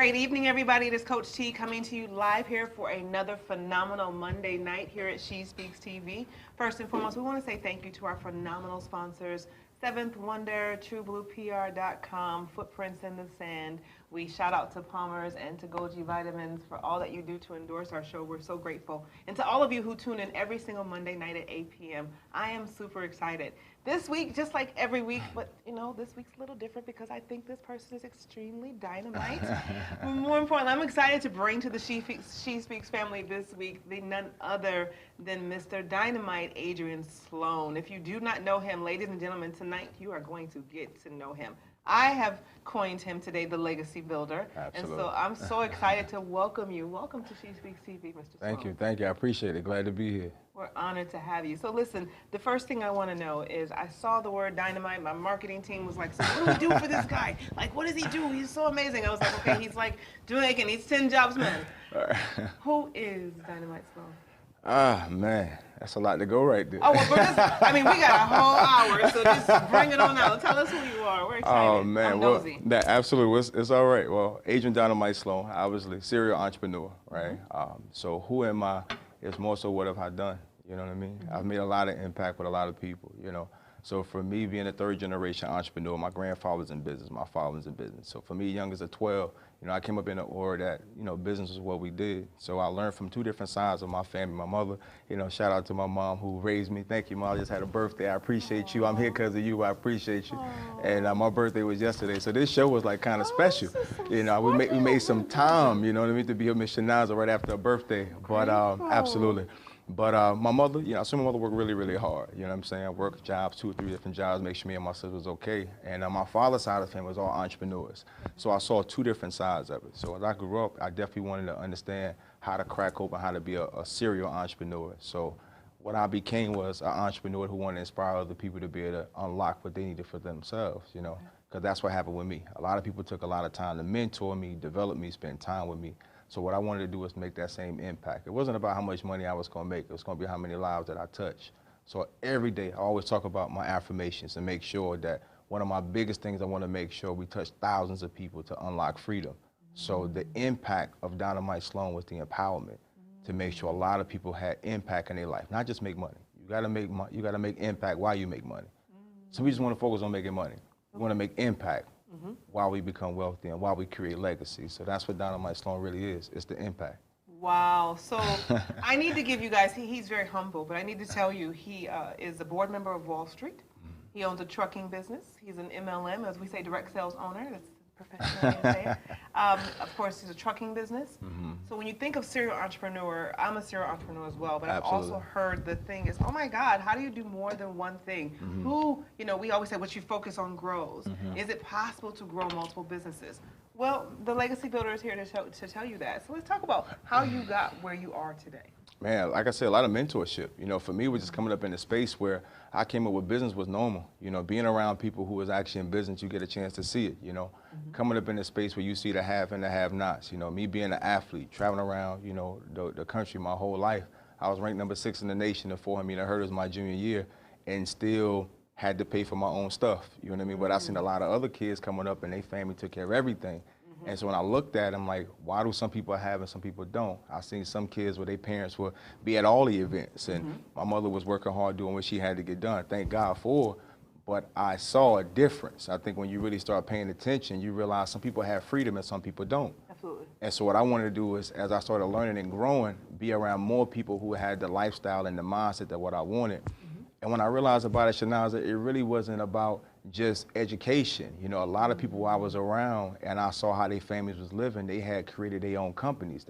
great evening, everybody. It is Coach T coming to you live here for another phenomenal Monday night here at SheSpeaksTV. First and foremost, we want to say thank you to our phenomenal sponsors, Seventh Wonder, TrueBluePR.com, Footprints in the Sand. We shout out to Palmer's and to Goji Vitamins for all that you do to endorse our show. We're so grateful. And to all of you who tune in every single Monday night at 8 p.m., I am super excited. This week, just like every week, but you know, this week's a little different because I think this person is extremely dynamite. But more importantly, I'm excited to bring to the She Speaks family this week none other than Mr. Dynamite, Adrian Sloan. If you do not know him, ladies and gentlemen, tonight you are going to get to know him. I have coined him today the Legacy Builder. Absolutely. And so I'm so excited to welcome you. Welcome to SheSpeaksTV, Mr. Sloan. Thank you. I appreciate it. Glad to be here. We're honored to have you. So listen, the first thing I want to know is I saw the word dynamite. My marketing team was like, so what do we do for this guy? Like, what does he do? He's so amazing. I was like, okay, he's like Jamaican. He's 10 jobs man. Right. Who is Dynamite Sloan? Ah, man, that's a lot to go right there. Oh, well, I mean, we got a whole hour, so just bring it on out. Tell us who you are. We're excited. Oh, man. I'm nosy. Well, absolutely. It's all right. Well, Adrian Dynamite Sloan, obviously, serial entrepreneur, right? So who am I is more so what have I done, you know what I mean? I've made a lot of impact with a lot of people, you know. So for me, being a third-generation entrepreneur, my grandfather was in business, my father was in business. So for me, young as a 12, you know, I came up in an aura that, you know, business is what we did. So I learned from two different sides of my family. My mother, you know, shout out to my mom who raised me. Thank you, Mom. I just had a birthday. I appreciate you. I'm here because of you. I appreciate you. And my birthday was yesterday. So this show was like kind of special. You know, we made some time, you know what I mean, to be here with Chinaza right after a birthday. But absolutely. But my mother, you know, I saw my mother work really, really hard. You know what I'm saying? I worked jobs, 2 or 3 different jobs, make sure me and my sister was okay. And my father's side of the family was all entrepreneurs. So I saw 2 different sides of it. So as I grew up, I definitely wanted to understand how to crack open, how to be a serial entrepreneur. So what I became was an entrepreneur who wanted to inspire other people to be able to unlock what they needed for themselves, you know, because that's what happened with me. A lot of people took a lot of time to mentor me, develop me, spend time with me. So what I wanted to do was make that same impact. It wasn't about how much money I was going to make. It was going to be how many lives that I touch. So every day, I always talk about my affirmations and make sure that one of my biggest things I want to make sure we touch thousands of people to unlock freedom. So the impact of Dynamite Sloan was the empowerment to make sure a lot of people had impact in their life, not just make money. You got to make impact while you make money. So we just want to focus on making money. We want to make impact. While we become wealthy and while we create legacy. So that's what Dynamite Sloan really is. It's the impact. Wow. So I need to give you guys, he's very humble, but I need to tell you he is a board member of Wall Street. He owns a trucking business. He's an MLM, as we say, direct sales owner. That's the professional way to say it. Of course, he's a trucking business. So when you think of serial entrepreneur, I'm a serial entrepreneur as well, but Absolutely. I've also heard the thing is, oh my God, how do you do more than one thing? Who, you know, we always say what you focus on grows. Is it possible to grow multiple businesses? Well, the Legacy Builder is here to tell you that. So let's talk about how you got where you are today. Man, like I said, a lot of mentorship. You know, for me, we're just coming up in a space where I came up with business was normal. You know, being around people who was actually in business, you get a chance to see it, you know. Coming up in a space where you see the have and the have-nots. You know, me being an athlete, traveling around, you know, the country my whole life. I was ranked #6 in the nation in 400 hurdles my junior year and still had to pay for my own stuff, you know what I mean? But I seen a lot of other kids coming up and their family took care of everything. And so when I looked at it, I'm like, why do some people have and some people don't? I seen some kids where their parents would be at all the events, and my mother was working hard doing what she had to get done, thank God for. But I saw a difference. I think when you really start paying attention, you realize some people have freedom and some people don't. Absolutely. And so what I wanted to do is, as I started learning and growing, be around more people who had the lifestyle and the mindset that what I wanted. And when I realized about it, Chinaza, it really wasn't about just education. You know, a lot of people I was around and I saw how their families was living, they had created their own companies.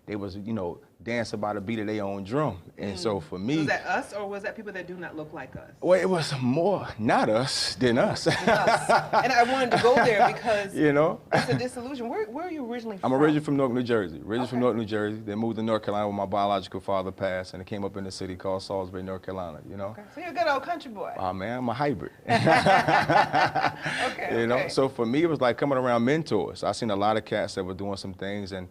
They was, you know, dancing by the beat of their own drum. And so for me. Was that us or was that people that do not look like us? Well, it was more not us than us. And I wanted to go there because you know, it's a disillusion. Where are you originally from? I'm originally from Newark, New Jersey. From Newark, New Jersey. Then moved to North Carolina when my biological father passed, and it came up in a city called Salisbury, North Carolina, you know. So you're a good old country boy. Oh, man, I'm a hybrid. Okay. You know, so for me, it was like coming around mentors. I seen a lot of cats that were doing some things, and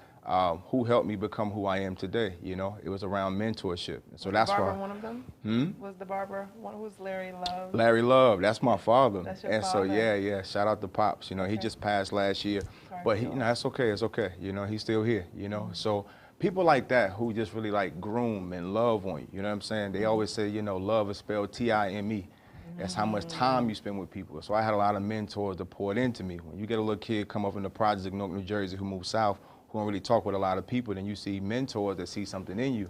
who helped me become who I am today. You know, it was around mentorship. And so that's Barbara why. one of them? Was the Barbara one? Who's Larry Love? Larry Love, that's my father. That's your and father? so yeah, shout out to Pops. You know, he just passed last year, Sorry but for he, you your know, that's okay. It's okay. You know, he's still here. You know, so people like that who just really like groom and love on you. You know what I'm saying? They always say, you know, love is spelled Time. That's how much time you spend with people. So I had a lot of mentors that poured into me. When you get a little kid come up in the projects of Newark, New Jersey, who moved south, who don't really talk with a lot of people, then you see mentors that see something in you.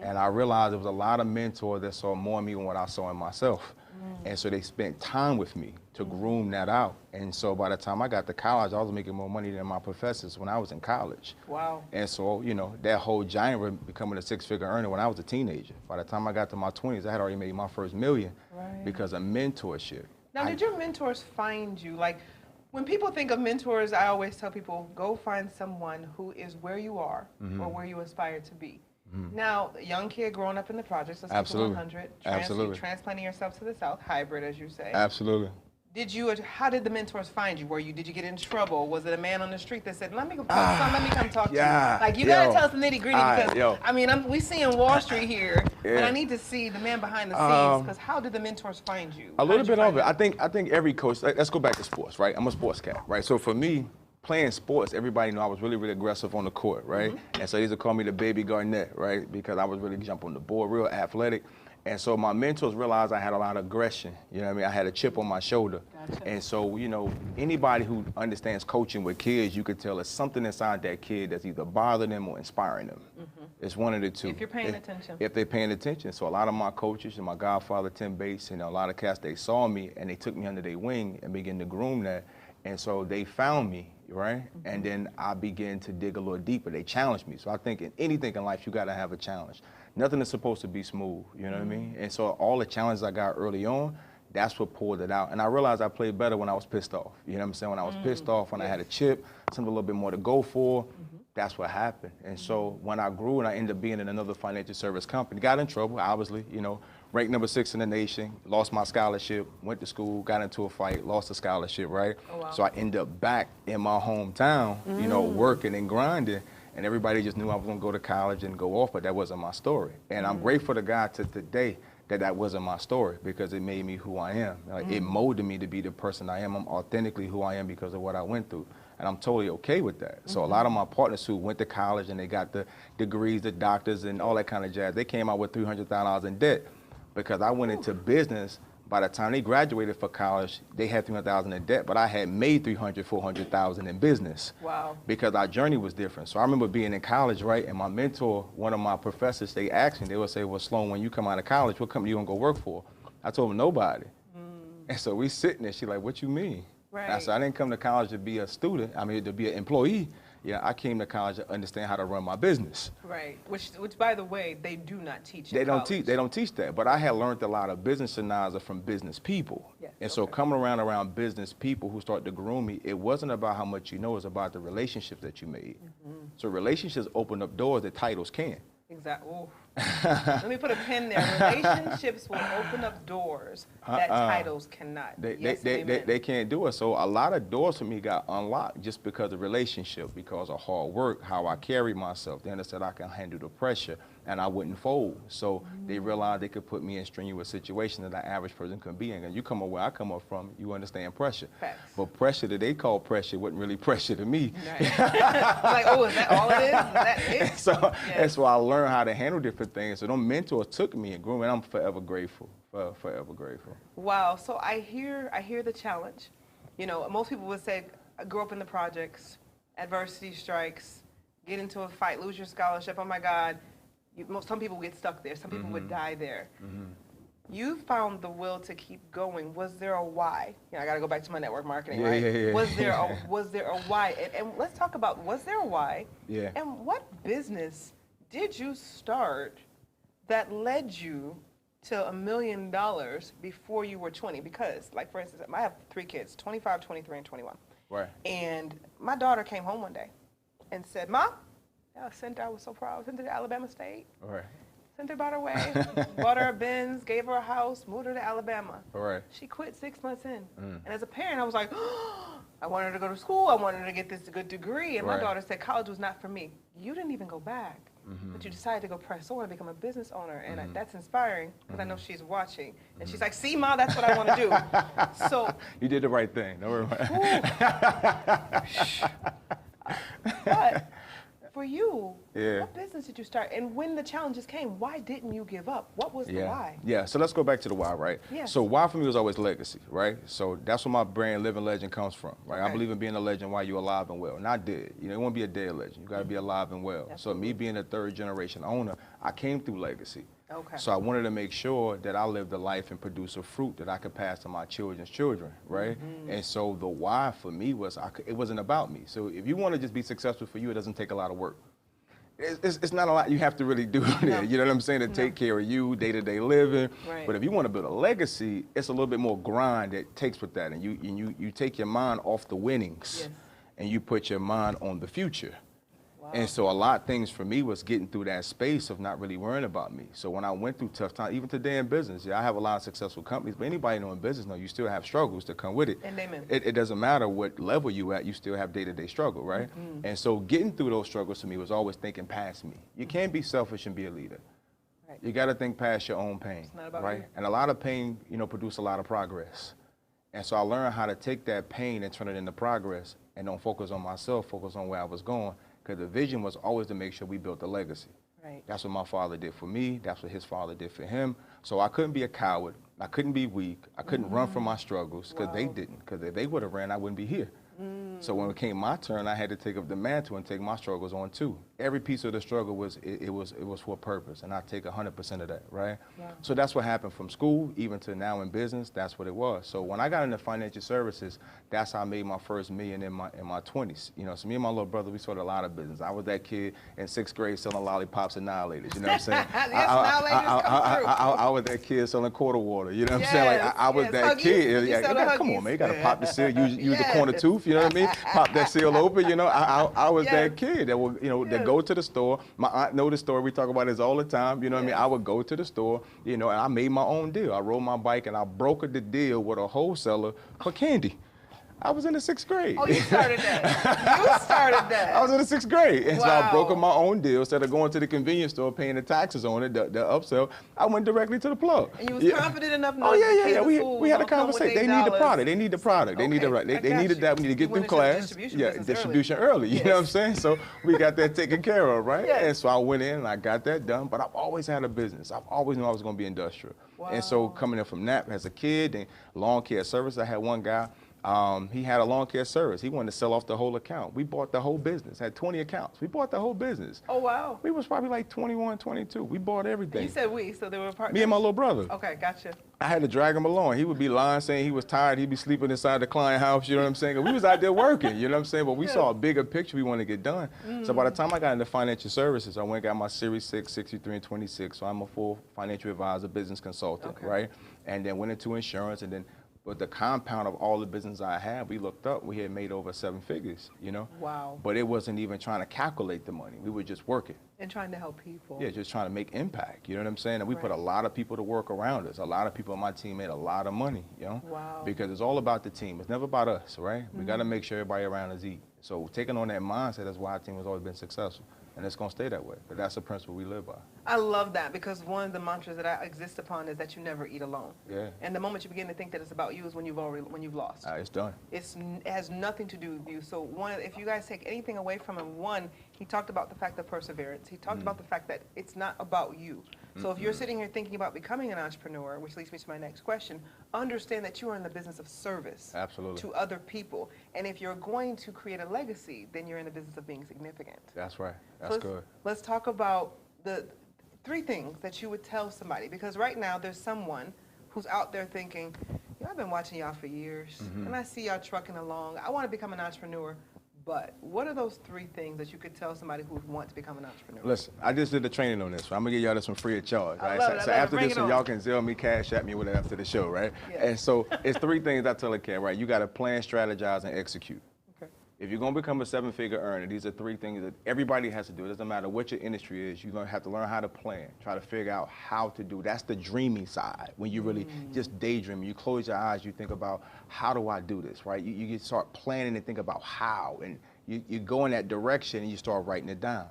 And I realized there was a lot of mentors that saw more in me than what I saw in myself. And so they spent time with me to groom that out. And so by the time I got to college, I was making more money than my professors when I was in college. Wow. And so, you know, that whole genre becoming a six-figure earner when I was a teenager. By the time I got to my 20s, I had already made my first $1 million because of mentorship. Now, did your mentors find you? Like, when people think of mentors, I always tell people, go find someone who is where you are or where you aspire to be. Now, a young kid growing up in the projects, let's keep it 100, transplanting yourself to the South, hybrid, as you say. Absolutely. How did the mentors find you? Did you get in trouble? Was it a man on the street that said, let me come talk to you? Like, you gotta tell us the nitty gritty because, I mean, we see in Wall Street here, but I need to see the man behind the scenes, because how did the mentors find you? A little bit of it. I think every coach, let's go back to sports, right? I'm a sports cat, right? So for me, playing sports, everybody knew I was really, really aggressive on the court, right? And so they used to call me the baby Garnett, right? Because I was really jump on the board, real athletic. And so my mentors realized I had a lot of aggression. You know what I mean? I had a chip on my shoulder. Gotcha. And so, you know, anybody who understands coaching with kids, you could tell there's something inside that kid that's either bothering them or inspiring them. It's one of the two. If you're paying attention. If they're paying attention. So a lot of my coaches and my godfather, Tim Bates, and a lot of cats, they saw me and they took me under their wing and began to groom that. And so they found me, right? And then I began to dig a little deeper. They challenged me. So I think in anything in life, you got to have a challenge. Nothing is supposed to be smooth, you know what I mean? And so all the challenges I got early on, that's what pulled it out. And I realized I played better when I was pissed off. You know what I'm saying? When I was pissed off, when I had a chip, something a little bit more to go for, that's what happened. And so when I grew and I ended up being in another financial service company, got in trouble, obviously, you know, ranked number 6 in the nation, lost my scholarship, went to school, got into a fight, lost the scholarship, right? Oh, wow. So I ended up back in my hometown, you know, working and grinding. And everybody just knew I was going to go to college and go off, but that wasn't my story. And I'm grateful to God to today that wasn't my story, because it made me who I am. Like, it molded me to be the person I am. I'm authentically who I am because of what I went through. And I'm totally okay with that. So a lot of my partners who went to college and they got the degrees, the doctors, and all that kind of jazz, they came out with $300,000 in debt because I went into business. By the time they graduated for college, they had $300,000 in debt, but I had made $300,000, $400,000 in business. Wow. Because our journey was different. So I remember being in college, right, and my mentor, one of my professors, they asked me, they would say, well, Sloan, when you come out of college, what company you gonna go work for? I told them, nobody. And so we sitting there, she's like, what you mean? Right. And I said, I didn't come to college to be a student, I mean, to be an employee. Yeah, I came to college to understand how to run my business. Right, which by the way, they do not teach. They don't teach that. But I had learned a lot of business Chinaza from business people. Yes, and so coming around business people who start to groom me, it wasn't about how much you know, it's about the relationships that you made. So relationships open up doors that titles can't. Exactly. Let me put a pin there. Relationships will open up doors that titles cannot. They can't do it. So a lot of doors for me got unlocked just because of relationship, because of hard work, how I carried myself. They understood I can handle the pressure and I wouldn't fold. So they realized they could put me in strenuous situations that an average person couldn't be in. And you come up where I come up from, you understand pressure. Facts. But pressure that they call pressure wasn't really pressure to me. Right. Like, oh, is that all it is? Is that it? So that's why I learned how to handle different things. So those mentors took me and grew me, and I'm forever grateful. Forever grateful. Wow. So I hear the challenge. You know, most people would say, I grew up in the projects, adversity strikes, get into a fight, lose your scholarship. Oh my God. Some people get stuck there. Some people would die there. You found the will to keep going. Was there a why? You know, I got to go back to my network marketing, right? Yeah. Was there a why? And let's talk about, was there a why? Yeah. And what business did you start that led you to $1 million before you were 20? Because, like, for instance, I have 3 kids, 25, 23, and 21. Right. And my daughter came home one day and said, Mom, I was so proud. Sent her to Alabama State. All right. Sent her about her way. Bought her a Benz, gave her a house, moved her to Alabama. All right. She quit 6 months in. And as a parent, I was like, oh, I wanted her to go to school. I wanted her to get this good degree. And my Right. daughter said, college was not for me. You didn't even go back, Mm-hmm. but you decided to go press on and become a business owner. And that's inspiring because I know she's watching. And she's like, see, Ma, that's what I want to do. So You did the right thing. Don't worry about it. but for you, Yeah. what business did you start? And when the challenges came, why didn't you give up? What was the why? Yeah, so let's go back to the why, right? Yes. So why for me was always legacy, right? So that's where my brand Living Legend comes from, right? I Okay. believe in being a legend while you're alive and well, not dead. You know, you want to be a dead legend. You got to be alive and well. So me being a third generation owner, I came through legacy. Okay. So I wanted to make sure that I lived a life and produce a fruit that I could pass to my children's children, right? And so the why for me was, it wasn't about me. So if you want to just be successful for you, it doesn't take a lot of work. It's not a lot you have to really do there, you know what I'm saying, to take care of you, day-to-day living. Right. But if you want to build a legacy, it's a little bit more grind that takes with that. And you take your mind off the winnings Yes. and you put your mind on the future. Wow. And so a lot of things for me was getting through that space of not really worrying about me. So when I went through tough times, even today in business, I have a lot of successful companies, but anybody knowing business knows you still have struggles that come with it. And amen. It doesn't matter what level you at, you still have day-to-day struggle, right? And so getting through those struggles for me was always thinking past me. You can't be selfish and be a leader. Right. You got to think past your own pain, It's not about right? you. And a lot of pain, produce a lot of progress. And so I learned how to take that pain and turn it into progress and don't focus on myself, focus on where I was going, because the vision was always to make sure we built a legacy. Right. That's what my father did for me. That's what his father did for him. So I couldn't be a coward. I couldn't be weak. I couldn't run from my struggles because they didn't. Because if they would have ran, I wouldn't be here. So when it came my turn, I had to take up the mantle and take my struggles on too. Every piece of the struggle was for a purpose, and I take 100% of that, right? Wow. So that's what happened from school even to now in business. That's what it was. So when I got into financial services, that's how I made my first million in my 20s. So me and my little brother, we started a lot of business. I was that kid in 6th grade selling lollipops and annihilators. You know what I'm saying? Yes, annihilators come through. I was that kid selling quarter water. You know what I'm saying? Like I was that kid. You sell the Come on, Huggies. man, you gotta pop the seal. Use the corner Yes. tooth. You know what I mean? Pop that seal open. I was Yes. that kid that would that go to the store. My aunt know the story. We talk about this all the time. You know what I mean? I would go to the store. And I made my own deal. I rode my bike and I brokered the deal with a wholesaler for candy. I was in the 6th grade. Oh, you started that. You started that. I was in the 6th grade. And so I Wow. brokered my own deal. Instead of going to the convenience store, paying the taxes on it, the upsell, I went directly to the plug. And you was confident enough Oh, knowing yeah. the We had a don't come with conversation. They need the $8. product. They need the product. They need Okay, I they got needed you. that. We need to get You through went into the class. distribution Yeah, business distribution early. You know what I'm saying? So we got that taken care of, right? Yes. And so I went in and I got that done. But I've always had a business. I've always known I was going to be industrial. And so Wow. coming in from that as a kid and lawn care service, I had one guy. He had a lawn care service. He wanted to sell off the whole account. We bought the whole business. Had 20 accounts. We bought the whole business. Oh, wow. We was probably like 21, 22. We bought everything. You said we, so they were partners. Me and my little brother. Okay, gotcha. I had to drag him along. He would be lying, saying he was tired. He'd be sleeping inside the client house. You know what I'm saying? 'Cause we was out there working. You know what I'm saying? But we saw a bigger picture we wanted to get done. So by the time I got into financial services, I went and got my Series 6, 63, and 26. So I'm a full financial advisor, business consultant, Okay. right? And then went into insurance, and then but the compound of all the business I had, we looked up, we had made over 7 figures, Wow. But it wasn't even trying to calculate the money. We were just working. And trying to help people. Yeah, just trying to make impact. You know what I'm saying? And we Right. put a lot of people to work around us. A lot of people on my team made a lot of money, Wow. Because it's all about the team. It's never about us, right? We got to make sure everybody around us eat. So taking on that mindset is why our team has always been successful. And it's going to stay that way. But that's the principle we live by. I love that because one of the mantras that I exist upon is that you never eat alone. Yeah. And the moment you begin to think that it's about you is when you've lost. It's done. It has nothing to do with you. So if you guys take anything away from him, one, he talked about the fact of perseverance. He talked about the fact that it's not about you. So if you're sitting here thinking about becoming an entrepreneur, which leads me to my next question, understand that you are in the business of service. Absolutely. To other people. And if you're going to create a legacy, then you're in the business of being significant. That's right. That's So good. Let's talk about the 3 things that you would tell somebody, because right now there's someone who's out there thinking, I've been watching y'all for years, and I see y'all trucking along. I want to become an entrepreneur, but what are those 3 things that you could tell somebody who would want to become an entrepreneur? Listen, I just did the training on this. So I'm going to give y'all this one free of charge, I right? love it, I So love it. after Bring this it one, on. y'all can Zelle me, cash at me, whatever after the show, right? Yeah. And so it's 3 things I tell a kid, right? You got to plan, strategize, and execute. Okay. If you're going to become a seven-figure earner, these are three things that everybody has to do. It doesn't matter what your industry is. You're going to have to learn how to plan, try to figure out how to do. That's the dreaming side. When you really just daydream, you close your eyes, you think about, how do I do this, right? You start planning and think about how, and you go in that direction and you start writing it down.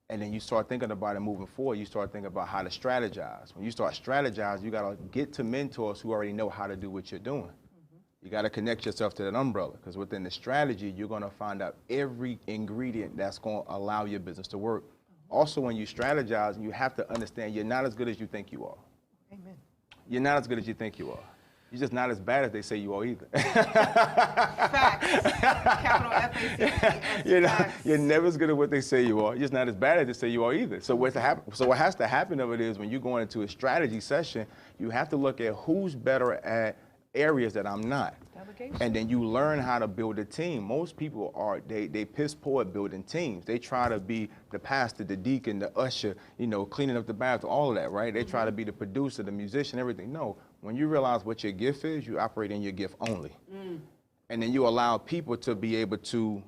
And then you start thinking about it moving forward. You start thinking about how to strategize. When you start strategizing, you got to get to mentors who already know how to do what you're doing. You got to connect yourself to that umbrella, because within the strategy, you're going to find out every ingredient that's going to allow your business to work. Also, when you strategize, you have to understand you're not as good as you think you are. Amen. You're not as good as you think you are. You're just not as bad as they say you are either. Facts. Capital F-A-C-T-S. You're never as good at what they say you are. You're just not as bad as they say you are either. So what has to happen of it is, when you're going into a strategy session, you have to look at who's better at areas that I'm not. Delegation. And then you learn how to build a team. Most people are, they piss poor at building teams. They try to be the pastor, the deacon, the usher, cleaning up the bathroom, all of that, right? They try to be the producer, the musician, everything. No, when you realize what your gift is, you operate in your gift only. And then you allow people to be able to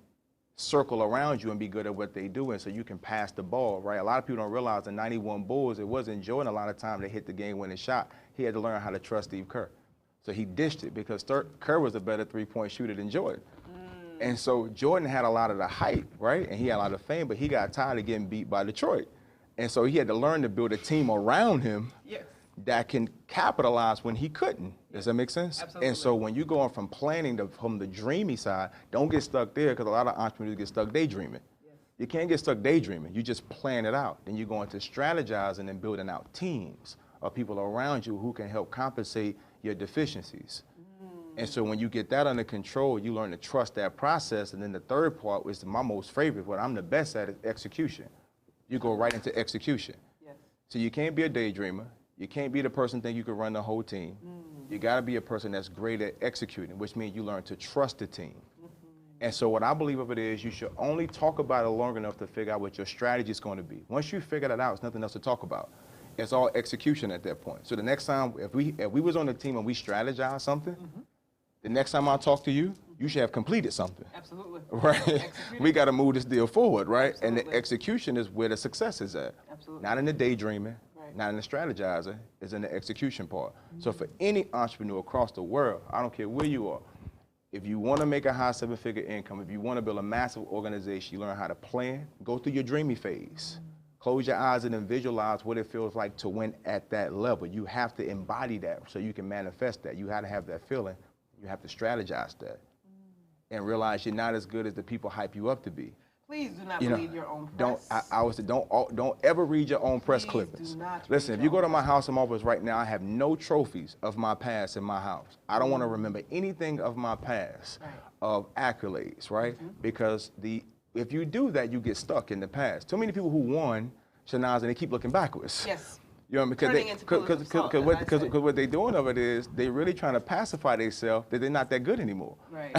circle around you and be good at what they do, and so you can pass the ball, right? A lot of people don't realize the 91 Bulls, it wasn't Jordan a lot of time they hit the game-winning shot. He had to learn how to trust Steve Kerr. So he dished it, because Kerr was a better three-point shooter than Jordan. And so Jordan had a lot of the hype, right? And he had a lot of fame, but he got tired of getting beat by Detroit. And so he had to learn to build a team around him that can capitalize when he couldn't. Does that make sense? Absolutely. And so when you're going from planning from the dreamy side, don't get stuck there, because a lot of entrepreneurs get stuck daydreaming. You can't get stuck daydreaming. You just plan it out. Then you go into strategizing and building out teams of people around you who can help compensate your deficiencies. And so when you get that under control, you learn to trust that process. And then the third part, which is my most favorite, what I'm the best at, is execution. You go right into execution. So you can't be a daydreamer. You can't be the person think you can run the whole team. You got to be a person that's great at executing, which means you learn to trust the team. And so what I believe of it is, you should only talk about it long enough to figure out what your strategy is going to be. Once you figure that out, there's nothing else to talk about. It's all execution at that point. So the next time, if we was on the team and we strategized something, the next time I talk to you, you should have completed something. Absolutely. Right? We got to move this deal forward, right? Absolutely. And the execution is where the success is at. Absolutely. Not in the daydreaming, not in the strategizing, it's in the execution part. So for any entrepreneur across the world, I don't care where you are, if you want to make a high seven-figure income, if you want to build a massive organization, you learn how to plan, go through your dreamy phase. Close your eyes and then visualize what it feels like to win at that level. You have to embody that so you can manifest that. You have to have that feeling. You have to strategize that and realize you're not as good as the people hype you up to be. Please do not believe your own press. Don't ever read your own press clippings. Do not Listen, if you go to my house in my office right now, I have no trophies of my past in my house. I don't want to remember anything of my past of accolades, right? Because if you do that, you get stuck in the past. Too many people who won Chinaza, and they keep looking backwards. Yes. You know, because what they're doing of it is they're really trying to pacify themselves that they're not that good anymore. Right.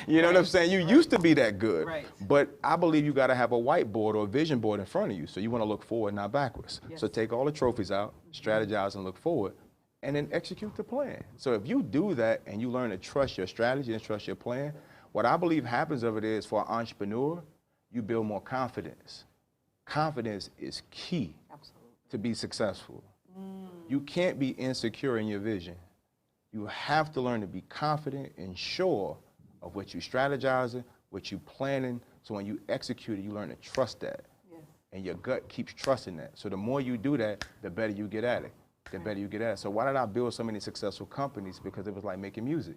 You know what I'm saying? You used to be that good. Right. But I believe you got to have a whiteboard or a vision board in front of you. So you want to look forward, not backwards. Yes. So take all the trophies out, strategize and look forward, and then execute the plan. So if you do that and you learn to trust your strategy and trust your plan, what I believe happens of it is, for an entrepreneur, you build more confidence. Confidence is key to be successful. You can't be insecure in your vision. You have to learn to be confident and sure of what you're strategizing, what you're planning, so when you execute it, you learn to trust that. Yes. And your gut keeps trusting that. So the more you do that, the better you get at it. The better you get at it. So why did I build so many successful companies? Because it was like making music.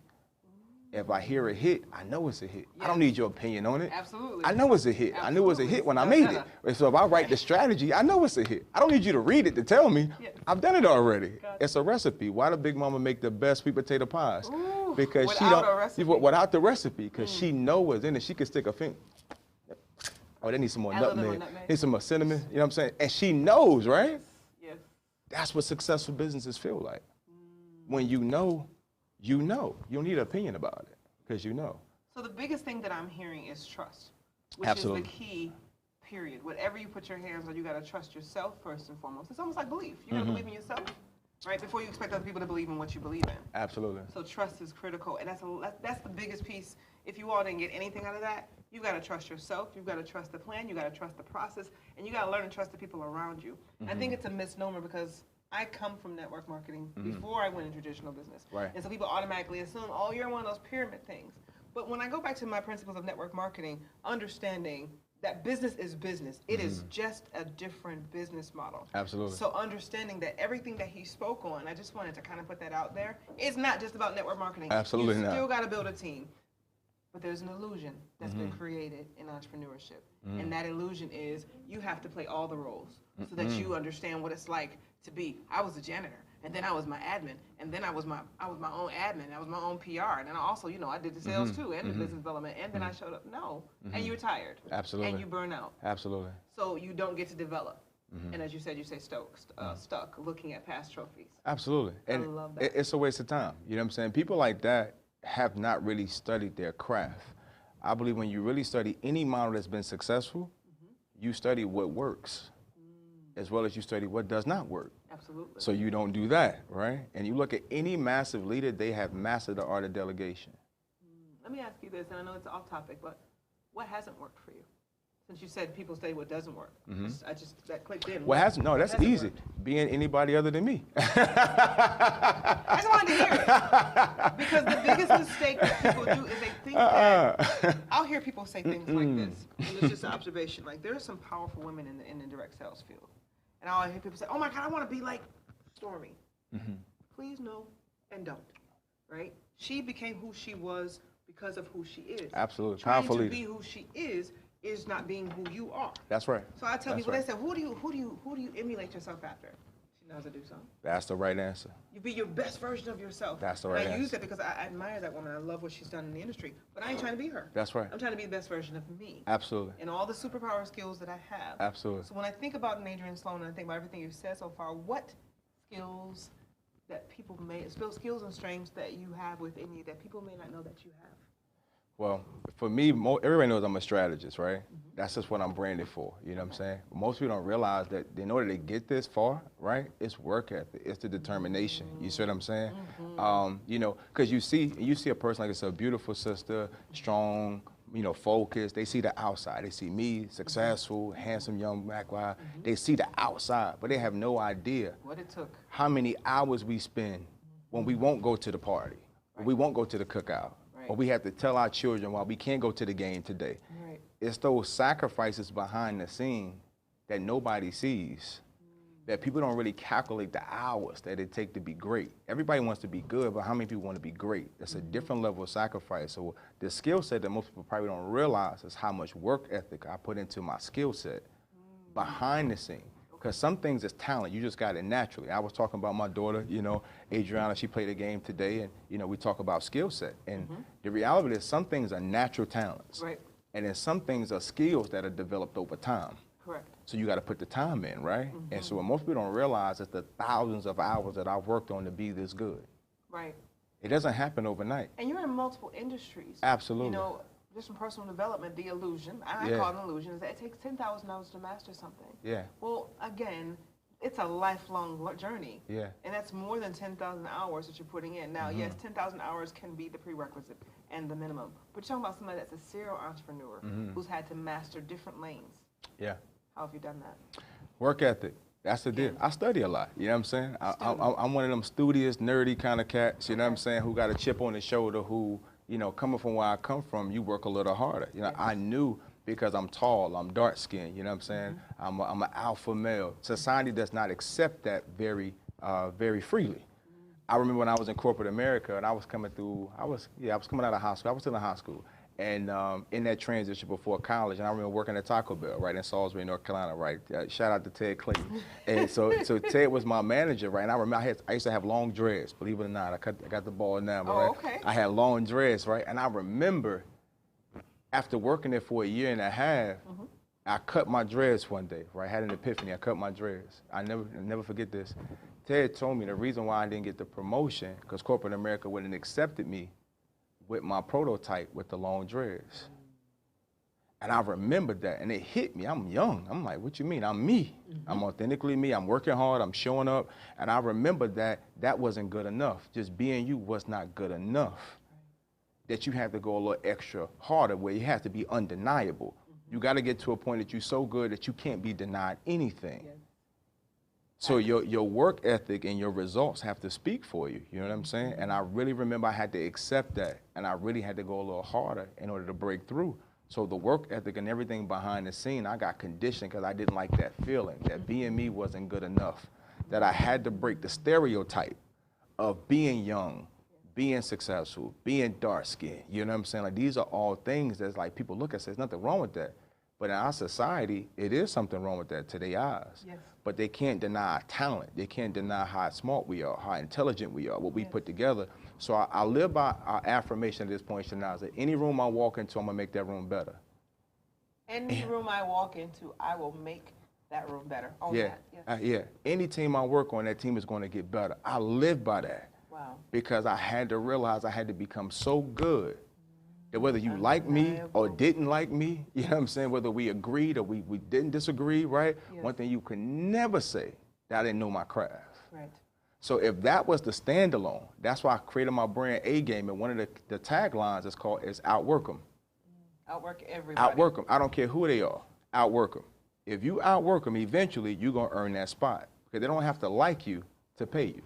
If I hear a hit, I know it's a hit. Yes. I don't need your opinion on it. Absolutely. I know it's a hit. Absolutely. I knew it was a hit when I made it. So if I write the strategy, I know it's a hit. I don't need you to read it to tell me. Yes. I've done it already. Gotcha. It's a recipe. Why did Big Mama make the best sweet potato pies? Ooh, because without the recipe, because she knows what's in it. She can stick a finger. Oh, they need some more nutmeg. Need some more cinnamon. You know what I'm saying? And she knows, right? Yes. That's what successful businesses feel like. When you know, you know. You don't need an opinion about it. Because you know. So the biggest thing that I'm hearing is trust, which Absolutely. is the key, period. Whatever you put your hands on, you got to trust yourself first and foremost. It's almost like belief. You got to believe in yourself, right, before you expect other people to believe in what you believe in. Absolutely. So trust is critical, and that's the biggest piece if you all didn't get anything out of that, you got to trust yourself, you got to trust the plan, you got to trust the process, and you got to learn to trust the people around you. I think it's a misnomer because I come from network marketing before I went into traditional business. Right. And so people automatically assume, oh, you're one of those pyramid things. But when I go back to my principles of network marketing, understanding that business is business. It is just a different business model. Absolutely. So understanding that everything that he spoke on, I just wanted to kind of put that out there. It's not just about network marketing. Absolutely not. You still got to build a team. But there's an illusion that's been created in entrepreneurship. And that illusion is you have to play all the roles so that you understand what it's like to be. I was a janitor, and then I was my admin, and then I was my own admin, I was my own PR, and then I also, you know, I did the sales too, and the business development, and then I showed up. No, and you're tired. Absolutely. And you burn out. Absolutely. So you don't get to develop. And as you said, you say stuck, looking at past trophies. Absolutely. And I love that. it's a waste of time. You know what I'm saying? People like that have not really studied their craft. I believe when you really study any model that's been successful, you study what works as well as you study what does not work. Absolutely. So you don't do that, right? And you look at any massive leader, they have mastered the art of delegation. Let me ask you this, and I know it's off topic, but what hasn't worked for you? Since you said people study what doesn't work. That clicked in. What hasn't? No, that's easy. Worked? Being anybody other than me. I just wanted to hear it. Because the biggest mistake that people do is they think that, I'll hear people say things like this, and it's just an observation. Like, there are some powerful women in the direct sales field. And I'll hear people say, oh my God, I want to be like Stormy. Please no and don't, right? She became who she was because of who she is. Absolutely. Trying Powerful to leader. be who she is not being who you are. That's right. So I tell That's people, right. they say, who do you emulate yourself after? Chinaza Duson. That's the right answer. You be your best version of yourself. That's the right And I use answer. that because I admire that woman. I love what she's done in the industry. But I ain't trying to be her. That's right. I'm trying to be the best version of me. Absolutely. And all the superpower skills that I have. Absolutely. So when I think about an Adrian Sloan and I think about everything you've said so far, what skills that people skills and strengths that you have within you that people may not know that you have? Well, for me, everybody knows I'm a strategist, right? That's just what I'm branded for, you know what I'm saying? Most people don't realize that in order to get this far, right, it's work ethic, it's the determination, you see what I'm saying? You know, because you see a person like it's a beautiful sister, strong, you know, focused, they see the outside, they see me, successful, handsome young black guy, they see the outside, but they have no idea What it took. how many hours we spend when we won't go to the party, when we won't go to the cookout, or we have to tell our children why we can't go to the game today. Right. It's those sacrifices behind the scene that nobody sees, that people don't really calculate the hours that it takes to be great. Everybody wants to be good, but how many people want to be great? That's a different level of sacrifice. So the skill set that most people probably don't realize is how much work ethic I put into my skill set behind the scene. Because some things is talent, you just got it naturally. I was talking about my daughter, you know, Adriana, she played a game today, and, you know, we talk about skill set. And the reality is some things are natural talents. Right. And then some things are skills that are developed over time. Correct. So you got to put the time in, right? And so what most people don't realize is the thousands of hours that I've worked on to be this good. Right. It doesn't happen overnight. And you're in multiple industries. Absolutely. You know, just from personal development, the illusion, I call it an illusion, is that it takes 10,000 hours to master something. Yeah. Well, again, it's a lifelong journey. Yeah. And that's more than 10,000 hours that you're putting in. Now, yes, 10,000 hours can be the prerequisite and the minimum. But you're talking about somebody that's a serial entrepreneur who's had to master different lanes. Yeah. How have you done that? Work ethic. That's the deal. I study a lot. You know what I'm saying? I'm one of them studious, nerdy kind of cats, you know what I'm saying, who got a chip on his shoulder, who, you know, coming from where I come from, you work a little harder. You know, I knew because I'm tall, I'm dark skinned, you know what I'm saying? I'm an alpha male. Society does not accept that very freely. I remember when I was in corporate America and I was coming through, I was coming out of high school. I was still in high school. And in that transition before college, and I remember working at Taco Bell, right, in Salisbury, North Carolina, right? Shout out to Ted Clayton. And so Ted was my manager, right? And I remember I used to have long dreads, believe it or not. I got the ball now, but okay. I had long dreads, right? And I remember after working there for a year and a half, I cut my dreads one day, right? I had an epiphany. I cut my dreads. I never forget this. Ted told me the reason why I didn't get the promotion, because corporate America wouldn't accepted me with my prototype with the long dreads. And I remembered that, and it hit me. I'm young. I'm like, what you mean? I'm me. I'm authentically me. I'm working hard. I'm showing up. And I remembered that wasn't good enough. Just being you was not good enough. that you have to go a little extra harder, where you have to be undeniable. You got to get to a point that you're so good that you can't be denied anything. Yes. So your work ethic and your results have to speak for you. You know what I'm saying? And I really remember I had to accept that, and I really had to go a little harder in order to break through. So the work ethic and everything behind the scene, I got conditioned because I didn't like that feeling, that being me wasn't good enough, that I had to break the stereotype of being young, being successful, being dark-skinned. You know what I'm saying? Like, these are all things that's like people look at, say, there's nothing wrong with that. But in our society, it is something wrong with that to their eyes. Yes. But they can't deny our talent. They can't deny how smart we are, how intelligent we are, what we put together. So I live by our affirmation at this point, Chinaza. Any room I walk into, I'm gonna make that room better. Any room I walk into, I will make that room better. Own yeah, that. Yes. Yeah. Any team I work on, that team is gonna get better. I live by that. Wow. Because I had to realize I had to become so good that whether you like me or didn't like me, you know what I'm saying, whether we agreed or we didn't disagree, right? Yes. One thing you can never say, that I didn't know my craft. Right. So if that was the standalone, that's why I created my brand A Game, and one of the taglines is outwork them. Outwork everybody. Outwork them. I don't care who they are. Outwork them. If you outwork them, eventually you're gonna earn that spot, because they don't have to like you to pay you.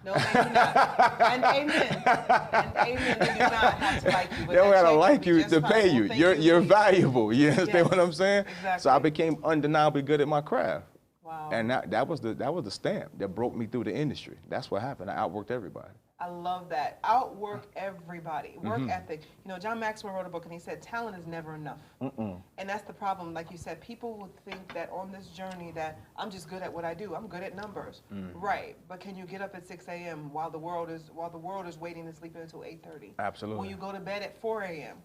No, they do not. And amen. And amen, they do not have to like you. They don't have to like you to pay you. You're valuable. You understand yes, what I'm saying? Exactly. So I became undeniably good at my craft. Wow. And that was the stamp that broke me through the industry. That's what happened. I outworked everybody. I love that. Outwork everybody. Work ethic. You know, John Maxwell wrote a book and he said, talent is never enough. And that's the problem. Like you said, people would think that on this journey that I'm just good at what I do. I'm good at numbers. Right. But can you get up at 6 a.m. while the world is waiting and sleeping until 8:30? Absolutely. Will you go to bed at 4 a.m.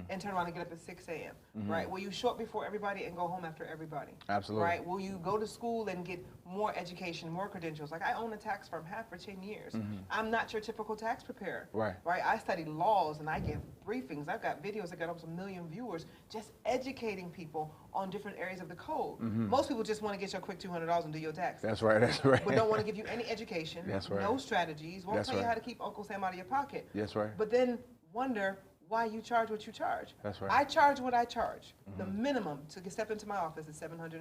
And turn around and get up at 6 a.m.? Right. Will you show up before everybody and go home after everybody? Absolutely. Right. Will you go to school and get more education, more credentials? Like, I own a tax firm, have for 10 years. I'm not your typical tax preparer. Right. Right. I study laws and I give briefings. I've got videos that got almost 1 million viewers just educating people on different areas of the code. Most people just want to get your quick $200 and do your tax. That's right. That's right. But don't want to give you any education. That's right. No strategies. Won't tell you how to keep Uncle Sam out of your pocket. That's right. But then wonder why you charge what you charge. That's right. I charge what I charge. The minimum to step into my office is $750.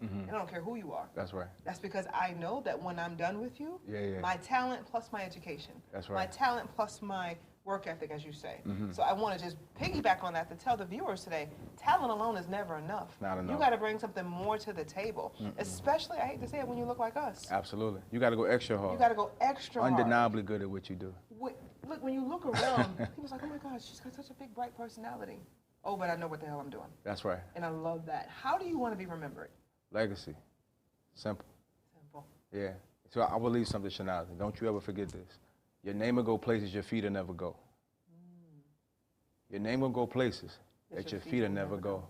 And I don't care who you are. That's right. That's because I know that when I'm done with you, my talent plus my education. That's right. My talent plus my work ethic, as you say. So I want to just piggyback on that to tell the viewers today, talent alone is never enough. Not enough. You got to bring something more to the table, especially, I hate to say it, when you look like us. Absolutely. You got to go extra hard. You got to go extra hard. Undeniably good at what you do. Look, when you look around, people's like, oh my gosh, she's got such a big, bright personality. Oh, but I know what the hell I'm doing. That's right. And I love that. How do you want to be remembered? Legacy. Simple. Simple. Yeah. So I will leave something, Chinaza. Don't you ever forget this. Your name will go places your feet will never go. Your name will go places that your feet will never go.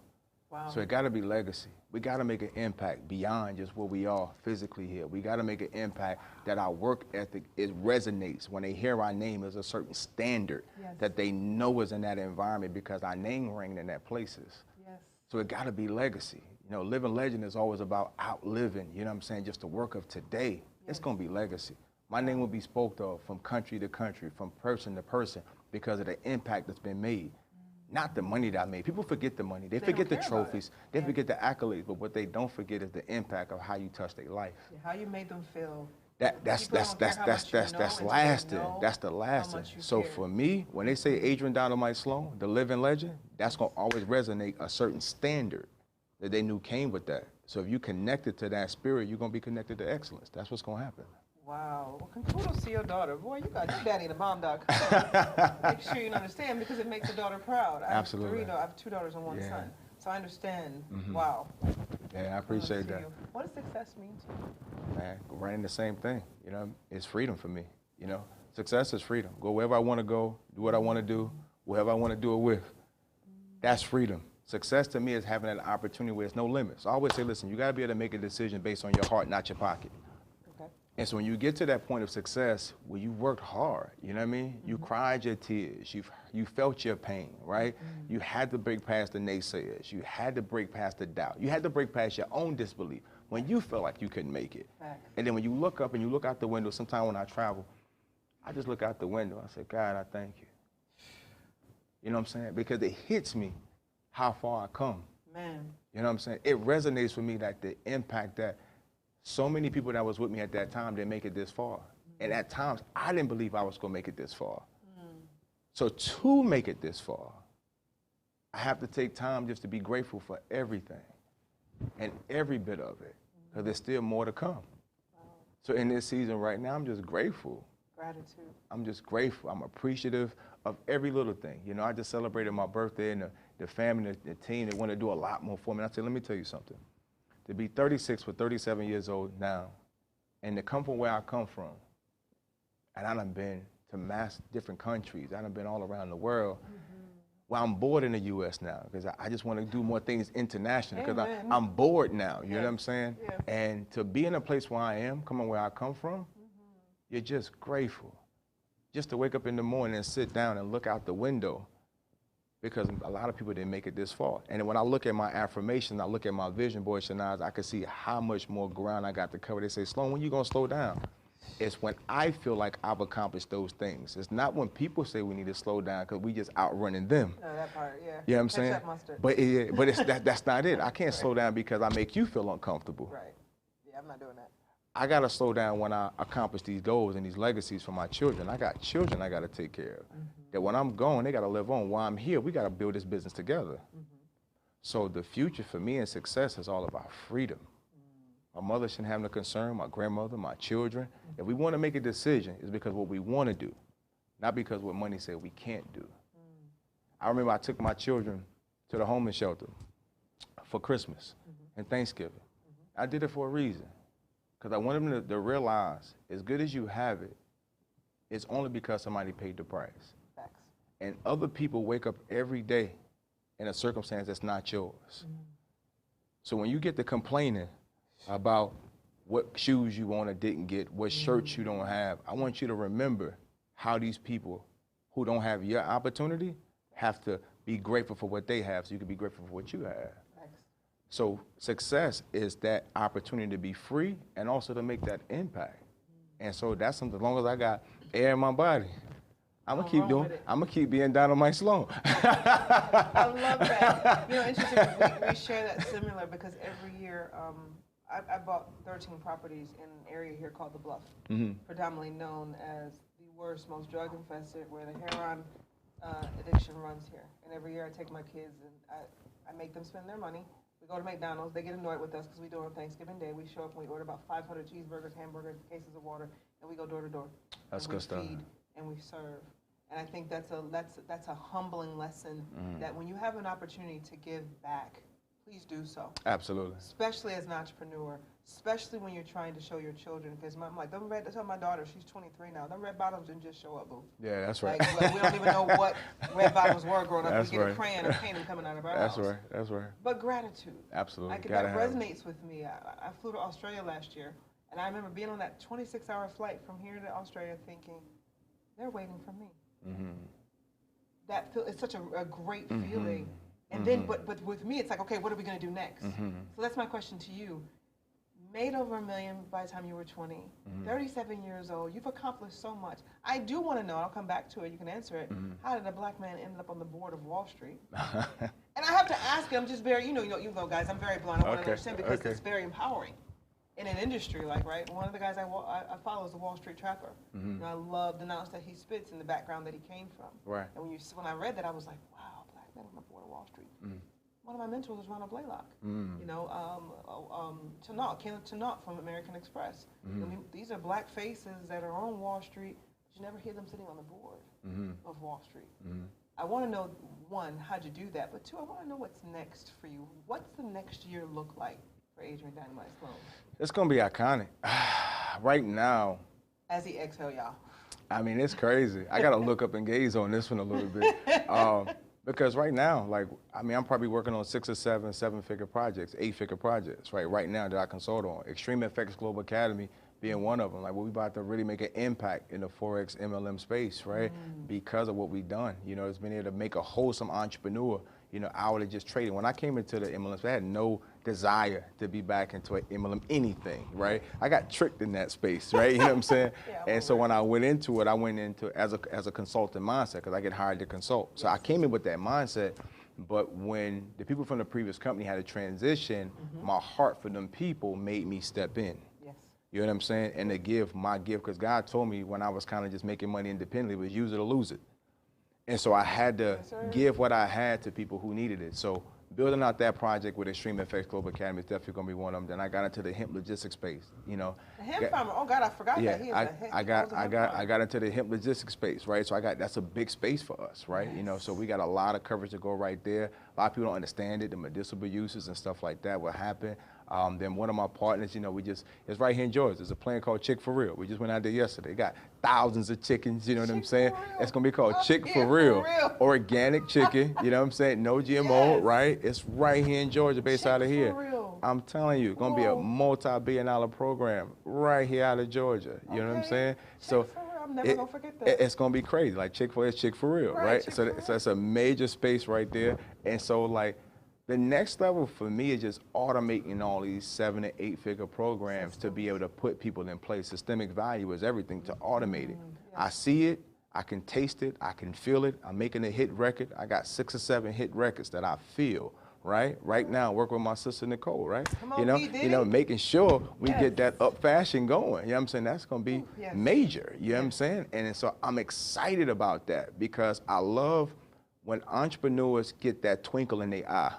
Wow. So it got to be legacy. We got to make an impact beyond just where we are physically here. We got to make an impact that our work ethic, it resonates. When they hear our name, there's a certain standard that they know is in that environment because our name rang in that places. Yes. So it got to be legacy. You know, living legend is always about outliving, you know what I'm saying, just the work of today. It's going to be legacy. My name will be spoken of from country to country, from person to person, because of the impact that's been made. Not the money that I made. People forget the money. They forget the trophies. They forget the accolades. But what they don't forget is the impact of how you touch their life. How you made them feel. That's lasting. That's the lasting. So for me, when they say Adrian Dynamite Sloan, the living legend, that's gonna always resonate a certain standard that they knew came with that. So if you connected to that spirit, you're gonna be connected to excellence. That's what's gonna happen. Wow. Well, kudos to your daughter. Boy, you got your daddy and a mom dog. Make sure you understand, because it makes a daughter proud. Absolutely. I have 2 daughters and 1 son. So I understand. Wow. Yeah, I appreciate that. What does success mean to you? Man, running the same thing. You know, it's freedom for me. You know, success is freedom. Go wherever I want to go, do what I want to do, whoever I want to do it with. That's freedom. Success to me is having an opportunity where there's no limits. I always say, listen, you got to be able to make a decision based on your heart, not your pocket. And so when you get to that point of success where you worked hard, you know what I mean? You cried your tears, you felt your pain, right? You had to break past the naysayers. You had to break past the doubt. You had to break past your own disbelief when you felt like you couldn't make it. And then when you look up and you look out the window, sometime when I travel, I just look out the window. I say, God, I thank you. You know what I'm saying? Because it hits me how far I come. Man. You know what I'm saying? It resonates with me that the impact that so many people that was with me at that time didn't make it this far. And at times, I didn't believe I was going to make it this far. So to make it this far, I have to take time just to be grateful for everything and every bit of it, because there's still more to come. So in this season right now, I'm just grateful. Gratitude. I'm just grateful. I'm appreciative of every little thing. You know, I just celebrated my birthday, and the family, the team, they want to do a lot more for me. And I said, let me tell you something. To be 36 for 37 years old now, and to come from where I come from, and I done been to different countries. I done been all around the world. Well, I'm bored in the U.S. now, because I just want to do more things internationally, because I'm bored now, you know what I'm saying? Yeah. And to be in a place where I am, coming where I come from, you're just grateful. Just to wake up in the morning and sit down and look out the window, because a lot of people didn't make it this far. And when I look at my affirmation, I look at my vision board, Chinaza, I can see how much more ground I got to cover. They say, Sloan, when you gonna slow down? It's when I feel like I've accomplished those things. It's not when people say we need to slow down, because we just outrunning them. No, that part, yeah. You know what I'm saying? Ketchup, mustard. But that's not it. I can't slow down because I make you feel uncomfortable. Right. Yeah, I'm not doing that. I got to slow down when I accomplish these goals and these legacies for my children. I got children I got to take care of. That when I'm gone, they got to live on. While I'm here, we got to build this business together. So the future for me and success is all about freedom. My mother shouldn't have no concern, my grandmother, my children. If we want to make a decision, it's because what we want to do, not because what money said we can't do. I remember I took my children to the homeless shelter for Christmas and Thanksgiving. I did it for a reason, because I wanted them to realize, as good as you have it, it's only because somebody paid the price. Facts. And other people wake up every day in a circumstance that's not yours. So when you get to complaining about what shoes you want or didn't get, what shirts you don't have, I want you to remember how these people who don't have your opportunity have to be grateful for what they have, so you can be grateful for what you have. Facts. So success is that opportunity to be free and also to make that impact. And so that's something, as long as I got air in my body, I'm gonna keep doing it. I'm gonna keep being Dynamite Sloan. I love that. You know, interesting, we share that similar, because every year, I bought 13 properties in an area here called The Bluff, predominantly known as the worst, most drug-infested, where the heroin addiction runs here. And every year I take my kids and I make them spend their money. We go to McDonald's. They get annoyed with us because we do it on Thanksgiving Day. We show up and we order about 500 cheeseburgers, hamburgers, cases of water, and we go door to door. That's good stuff. We feed and we serve. And I think that's a humbling lesson, that when you have an opportunity to give back, please do so. Absolutely. Especially as an entrepreneur, especially when you're trying to show your children. Because I'm like, I tell my daughter, she's 23 now, them red bottoms didn't just show up, boo. Yeah, that's right. Like, we don't even know what red bottoms were growing up. That's we get right. a crayon and paint them coming out of our house. That's right. That's right. But gratitude. Absolutely. That resonates with me. I flew to Australia last year, and I remember being on that 26-hour flight from here to Australia thinking, they're waiting for me. It's such a great feeling. And then, but with me, it's like, okay, what are we going to do next? So that's my question to you. Made over $1 million by the time you were 20, 37 years old, you've accomplished so much. I do want to know, I'll come back to it, you can answer it, how did a black man end up on the board of Wall Street? And I have to ask you, I'm just very, you know, guys, I'm very blunt, I want to understand, because it's very empowering. In an industry, like, right, one of the guys I follow is the Wall Street Trapper. And I love the knowledge that he spits in the background that he came from. Right. And when I read that, I was like, wow, black man on the board of Wall Street. One of my mentors was Ronald Blaylock. You know, Caleb Tannant from American Express. I mean, these are black faces that are on Wall Street, but you never hear them sitting on the board of Wall Street. I want to know, one, how'd you do that? But two, I want to know what's next for you. What's the next year look like for Adrian Dynamite Sloan? It's going to be iconic. Right now. As he exhale, y'all. I mean, it's crazy. I got to look up and gaze on this one a little bit. Because right now, like, I mean, I'm probably working on 6 or 7 7-figure projects, 8-figure projects, right now that I consult on. Extreme FX Global Academy being one of them. Like, we're about to really make an impact in the Forex MLM space, right? Because of what we've done. You know, it's been able to make a wholesome entrepreneur, hourly just trading. When I came into the MLMs, I had no desire to be back into an MLM anything, right? I got tricked in that space, right? You know what I'm saying? And so when I went into it, I went into it as a consultant mindset because I get hired to consult. So I came in with that mindset. But when the people from the previous company had a transition, my heart for them people made me step in. You know what I'm saying? And to give my gift, because God told me when I was kind of just making money independently, was use it or lose it. And so I had to give what I had to people who needed it. So building out that project with Extreme FX Global Academy is definitely going to be one of them. Then I got into the hemp logistics space, The hemp farmer. Oh God, I forgot that. I got into the hemp logistics space, right? So that's a big space for us, right? So we got a lot of coverage to go right there. A lot of people don't understand it, the medicinal uses and stuff like that will happen. Then one of my partners, it's right here in Georgia. There's a plant called Chick for Real. We just went out there yesterday. Got thousands of chickens, you know what I'm saying? It's gonna be called Chick for Real. Organic chicken, you know what I'm saying? No GMO, right? It's right here in Georgia, based out of here. I'm telling you, gonna be a multi-billion-dollar program right here out of Georgia. You know what I'm saying? So I'm never gonna forget that. It's gonna be crazy. Like Chick-fil-A is Chick for Real, right? So that's a major space right there. And so the next level for me is just automating all these 7- to 8-figure programs to be able to put people in place. Systemic value is everything to automate it. I see it, I can taste it, I can feel it. I'm making a hit record. I got 6 or 7 hit records that I feel, right? Right now, working with my sister Nicole, right? Making sure we get that up fashion going. You know what I'm saying? That's gonna be major. You know what I'm saying? And so I'm excited about that because I love when entrepreneurs get that twinkle in their eye.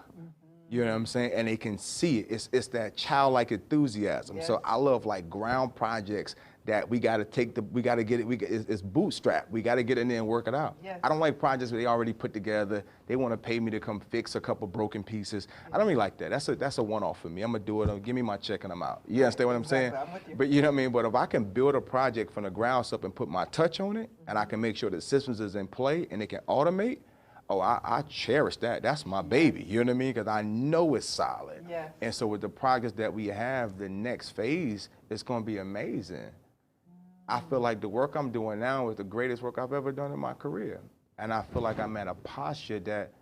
You know what I'm saying? And they can see it. It's that childlike enthusiasm. So I love ground projects that we got to get it. It's bootstrap. We got to get in there and work it out. I don't like projects where they already put together. They want to pay me to come fix a couple broken pieces. I don't really like that. That's a one-off for me. I'm gonna do it. Give me my check and I'm out. You understand what I'm saying? I'm with you. But you know what I mean? But if I can build a project from the ground up and put my touch on it, and I can make sure the systems is in play and they can automate. Oh, I cherish that. That's my baby. You know what I mean? Because I know it's solid. And so with the projects that we have, the next phase is going to be amazing. I feel like the work I'm doing now is the greatest work I've ever done in my career. And I feel like I'm at a posture that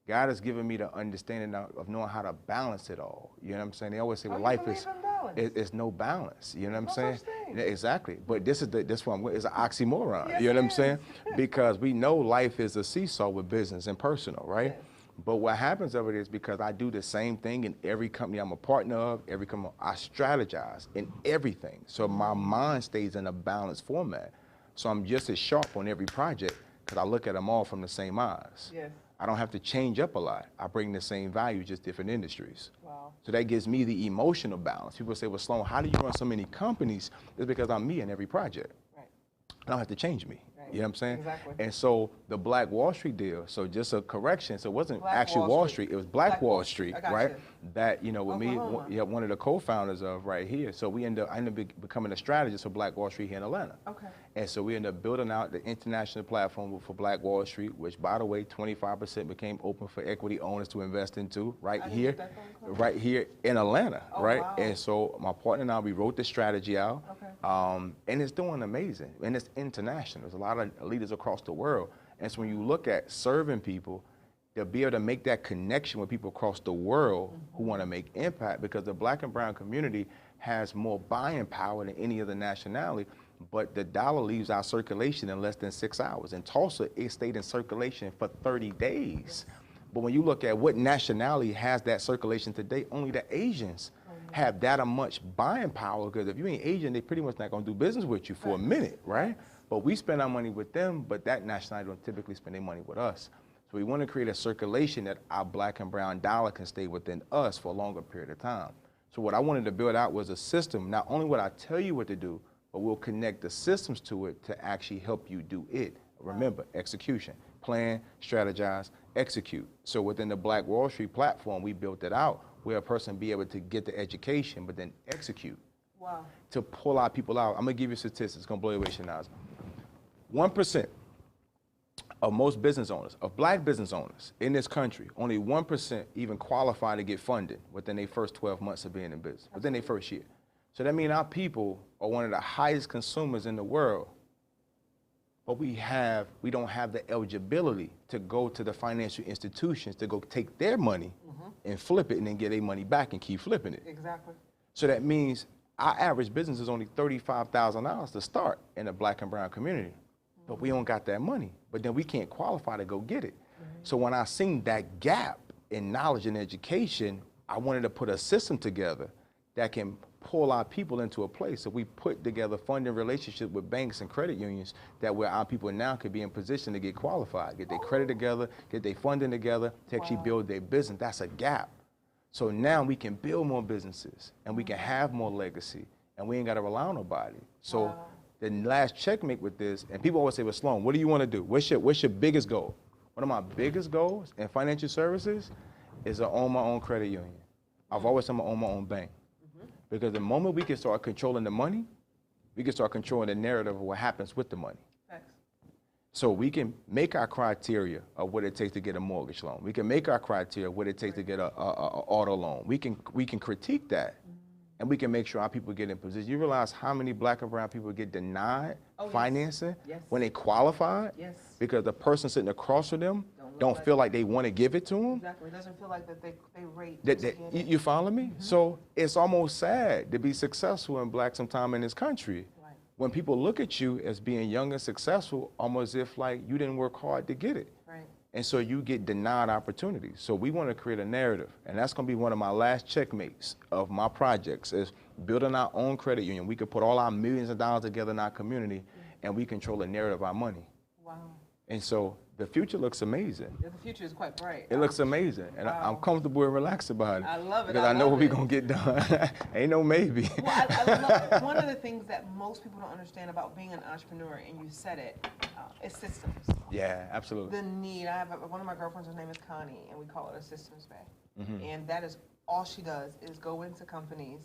God has given me the understanding of knowing how to balance it all. You know what I'm saying? They always say, well, life is no balance. You know what I'm saying? Exactly. But this one is an oxymoron. You know what I'm saying? Because we know life is a seesaw with business and personal, right? But what happens of it is because I do the same thing in every company I'm a partner of, every company, I strategize in everything. So my mind stays in a balanced format. So I'm just as sharp on every project because I look at them all from the same eyes. I don't have to change up a lot. I bring the same value, just different industries. So that gives me the emotional balance. People say, well, Sloan, how do you run so many companies? It's because I'm me in every project. I don't have to change me. You know what I'm saying? And so the Black Wall Street deal, so just a correction, so it wasn't actually Wall Street, it was Black Wall Street, right? That, with me, one of the co-founders of right here. So I ended up becoming a strategist for Black Wall Street here in Atlanta. And so we ended up building out the international platform for Black Wall Street, which, by the way, 25% became open for equity owners to invest into right here in Atlanta, right? And so my partner and I, we wrote the strategy out, and it's doing amazing, and it's international. There's a lot of leaders across the world. And so when you look at serving people, to be able to make that connection with people across the world who want to make impact, because the Black and brown community has more buying power than any other nationality, but the dollar leaves our circulation in less than 6 hours. In Tulsa, it stayed in circulation for 30 days. But when you look at what nationality has that circulation today, only the Asians have that much buying power, because if you ain't Asian, they pretty much not going to do business with you for a minute, right? But we spend our money with them, but that nationality don't typically spend their money with us. So we want to create a circulation that our Black and brown dollar can stay within us for a longer period of time. So what I wanted to build out was a system. Not only would I tell you what to do, but we'll connect the systems to it to actually help you do it. Remember, execution. Plan, strategize, execute. So within the Black Wall Street platform, we built it out where a person be able to get the education, but then execute. To pull our people out. I'm going to give you statistics. It's going to blow your way, Chinaza. 1% of most business owners, of Black business owners in this country, only 1% even qualify to get funded within their first 12 months of being in business, within their first year. So that means our people are one of the highest consumers in the world but we don't have the eligibility to go to the financial institutions to go take their money and flip it and then get their money back and keep flipping it. Exactly. So that means our average business is only $35,000 to start in the Black and brown community, but we don't got that money, but then we can't qualify to go get it. So when I seen that gap in knowledge and education, I wanted to put a system together that can pull our people into a place. So we put together funding relationships with banks and credit unions that where our people now could be in position to get qualified, get their credit together, get their funding together to actually build their business. That's a gap. So now we can build more businesses and we can have more legacy and we ain't got to rely on nobody. So the last checkmate with this, and people always say, well, Sloan, what do you want to do? What's your biggest goal? One of my biggest goals in financial services is to own my own credit union. I've always said I'm gonna own my own bank. Because the moment we can start controlling the money, we can start controlling the narrative of what happens with the money. Thanks. So we can make our criteria of what it takes to get a mortgage loan. We can make our criteria of what it takes to get a auto loan. We can critique that, and we can make sure our people get in position. You realize how many Black and brown people get denied financing when they qualify? Yes. Because the person sitting across from them don't feel like they want to give it to them. Exactly. It doesn't feel like that they rate. You follow me? So it's almost sad to be successful in Black sometime in this country. Right. When people look at you as being young and successful, almost as if like you didn't work hard to get it. Right. And so you get denied opportunities. So we want to create a narrative, and that's going to be one of my last checkmates of my projects is building our own credit union. We could put all our millions of dollars together in our community, and we control the narrative of our money. Wow. And so the future looks amazing. Yeah, the future is quite bright. It looks amazing, and I'm comfortable and relaxed about it. I love it. Because I know what we're going to get done. Ain't no maybe. Well, I love one of the things that most people don't understand about being an entrepreneur, and you said it, is systems. Yeah, absolutely. The need. I have one of my girlfriends, her name is Connie, and we call it a systems bay. And that is all she does is go into companies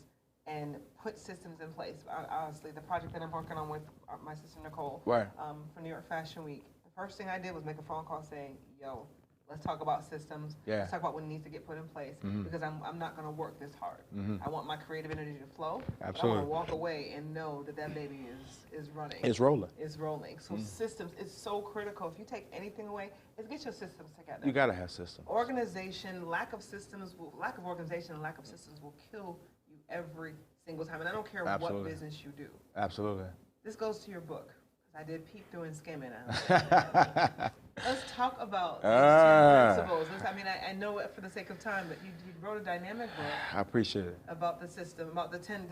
and put systems in place. Honestly, the project that I'm working on with my sister Nicole Right. For New York Fashion Week, the first thing I did was make a phone call saying, yo, let's talk about systems. Yeah. Let's talk about what needs to get put in place because I'm not going to work this hard. I want my creative energy to flow. Absolutely. I want to walk away and know that that baby is running. It's rolling. It's rolling. So systems is so critical. If you take anything away, is get your systems together. You got to have systems. Organization, lack of systems, lack of organization, lack of systems will kill you every single time. And I don't care what business you do. Absolutely. This goes to your book. I did peep through and skim it. Let's talk about these 10 principles. I mean, I know it for the sake of time, but you wrote a dynamic book. I appreciate it. About the system, about the 10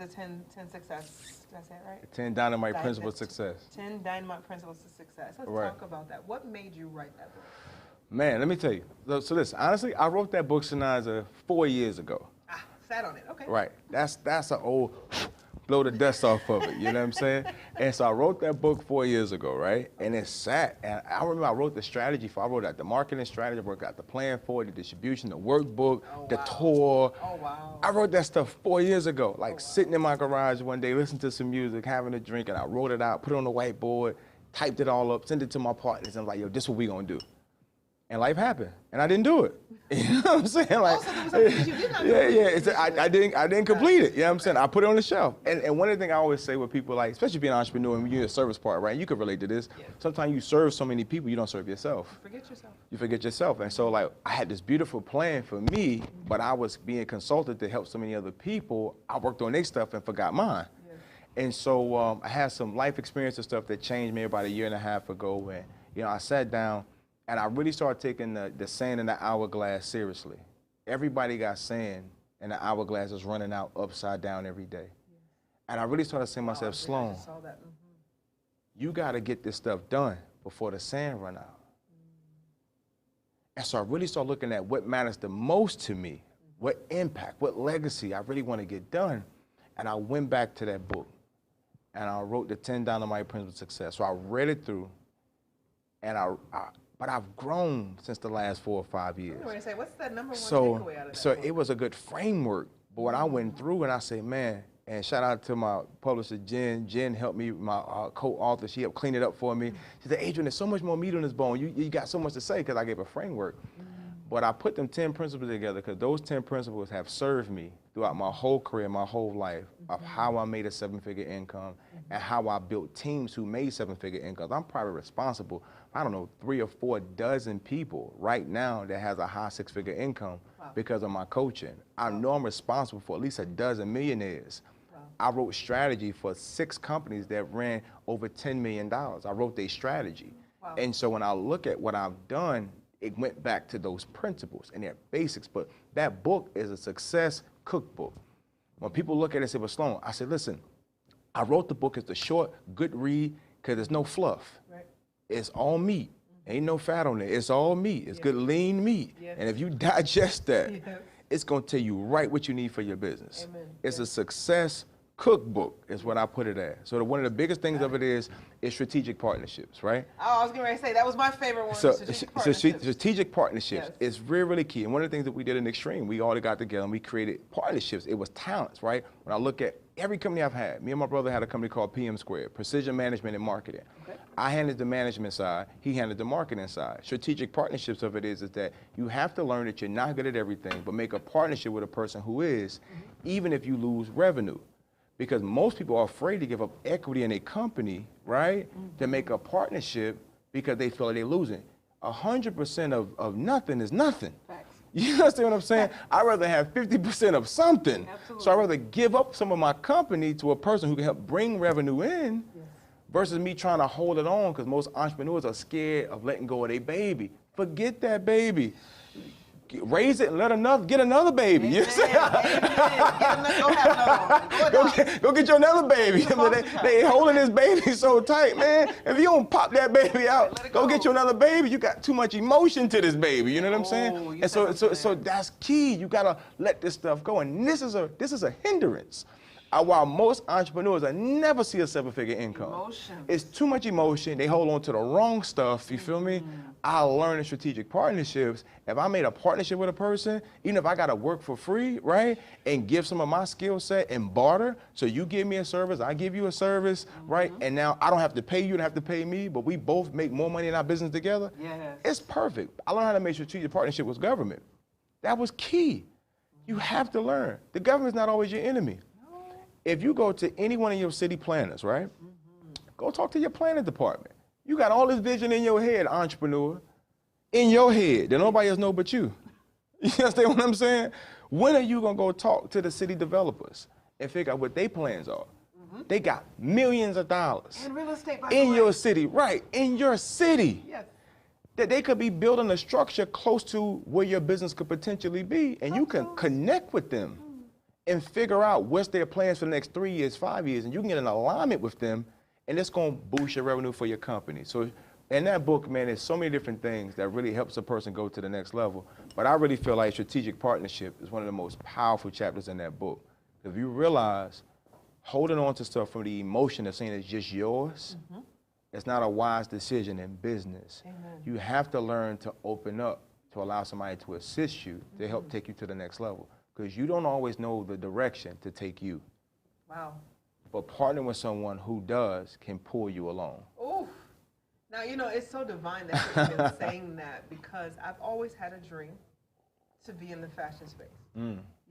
success. Did I say it right? 10 Dynamite Principles of Success. 10 Dynamite Principles of Success. Let's talk about that. What made you write that book? Man, let me tell you. So listen, honestly, I wrote that book, Chinaza, 4 years ago. Sat on it. Okay. Right. That's an old blow the dust off of it, you know what I'm saying? And so I wrote that book 4 years ago, right? And it sat, and I remember I wrote the strategy for, I wrote out the marketing strategy, I wrote out the plan for it, the distribution, the workbook, the tour. Oh, wow. I wrote that stuff 4 years ago, like sitting in my garage one day, listening to some music, having a drink, and I wrote it out, put it on the whiteboard, typed it all up, sent it to my partners, and I was like, yo, this is what we gonna do. And life happened, and I didn't do it. You know what I'm saying? Like, also, there was something that you did not do. I didn't complete it. You know what I'm saying? I put it on the shelf. And one of the things I always say with people, like, especially being an entrepreneur and you're a service part, right? You can relate to this. Yeah. Sometimes you serve so many people, you don't serve yourself. Forget yourself. You forget yourself. And so, like, I had this beautiful plan for me, but I was being consulted to help so many other people. I worked on their stuff and forgot mine. Yeah. And so I had some life experience and stuff that changed me about 1.5 years ago. And, you know, I sat down and I really started taking the sand in the hourglass seriously. Everybody got sand, and the hourglass is running out upside down every day. Yeah. And I really started saying to myself, Sloan, you got to get this stuff done before the sand run out. And so I really started looking at what matters the most to me, what impact, what legacy I really want to get done. And I went back to that book, and I wrote the 10 Dynamite Principles of Success. So I read it through, and but I've grown since the last 4 or 5 years. Say, what's that number one takeaway out of that? So it was a good framework. But when I went through and I say, man, and shout out to my publisher, Jen. Jen helped me, my co-author. She helped clean it up for me. She said, Adrian, there's so much more meat on this bone. You got so much to say because I gave a framework. But I put them 10 principles together because those 10 principles have served me throughout my whole career, my whole life, of how I made a 7-figure income and how I built teams who made seven-figure incomes. I'm probably responsible, I don't know, 3 or 4 dozen people right now that has a high six-figure income because of my coaching. I know I'm responsible for at least a dozen millionaires. I wrote strategy for 6 companies that ran over $10 million. I wrote their strategy. And so when I look at what I've done, it went back to those principles and their basics. But that book is a success cookbook. When people look at it and say, well, Sloan, I said, listen, I wrote the book as a short, good read because there's no fluff. It's all meat. Ain't no fat on it. It's all meat. It's good, lean meat. And if you digest that, it's going to tell you right what you need for your business. It's a success cookbook is what I put it as. So one of the biggest things of it is strategic partnerships, right? Oh, I was getting ready to say, that was my favorite one, strategic partnerships. Is really, really key. And one of the things that we did in Extreme, we all got together and we created partnerships. It was talents, right? When I look at every company I've had, me and my brother had a company called PM Squared, Precision Management and Marketing. I handled the management side, he handled the marketing side. Strategic partnerships of it is that you have to learn that you're not good at everything, but make a partnership with a person who is, even if you lose revenue. Because most people are afraid to give up equity in a company, right, to make a partnership because they feel like they're losing. 100% of nothing is nothing. Facts. You understand what I'm saying? I'd rather have 50% of something. Absolutely. So I'd rather give up some of my company to a person who can help bring revenue in versus me trying to hold it on, because most entrepreneurs are scared of letting go of their baby. Forget that baby. Raise it and get another baby. You say? Go get you another baby. They holding this baby so tight, man. If you don't pop that baby out, go get you another baby. You got too much emotion to this baby. You know what I'm saying? And so that's key. You gotta let this stuff go. And this is a hindrance. While most entrepreneurs I never see a seven-figure income. It's too much emotion. They hold on to the wrong stuff. You feel me? I learned in strategic partnerships. If I made a partnership with a person, even if I got to work for free, right, and give some of my skill set and barter, so you give me a service, I give you a service, right, and now I don't have to pay you, you don't have to pay me, but we both make more money in our business together. It's perfect. I learned how to make strategic partnership with government. That was key. You have to learn. The government's not always your enemy. If you go to any one of your city planners, right, go talk to your planning department. You got all this vision in your head, entrepreneur, in your head that nobody else knows but you. You understand what I'm saying? When are you going to go talk to the city developers and figure out what their plans are? They got millions of dollars in real estate, in your city, right, in your city. That they could be building a structure close to where your business could potentially be, and you can connect with them and figure out what's their plans for the next 3 years, 5 years, and you can get in alignment with them, and it's going to boost your revenue for your company. So in that book, man, there's so many different things that really helps a person go to the next level. But I really feel like strategic partnership is one of the most powerful chapters in that book. If you realize holding on to stuff from the emotion of saying it's just yours, it's not a wise decision in business. You have to learn to open up to allow somebody to assist you to help take you to the next level. Because you don't always know the direction to take you. But partnering with someone who does can pull you along. Oof. Now, you know, it's so divine that you've been saying that, because I've always had a dream to be in the fashion space.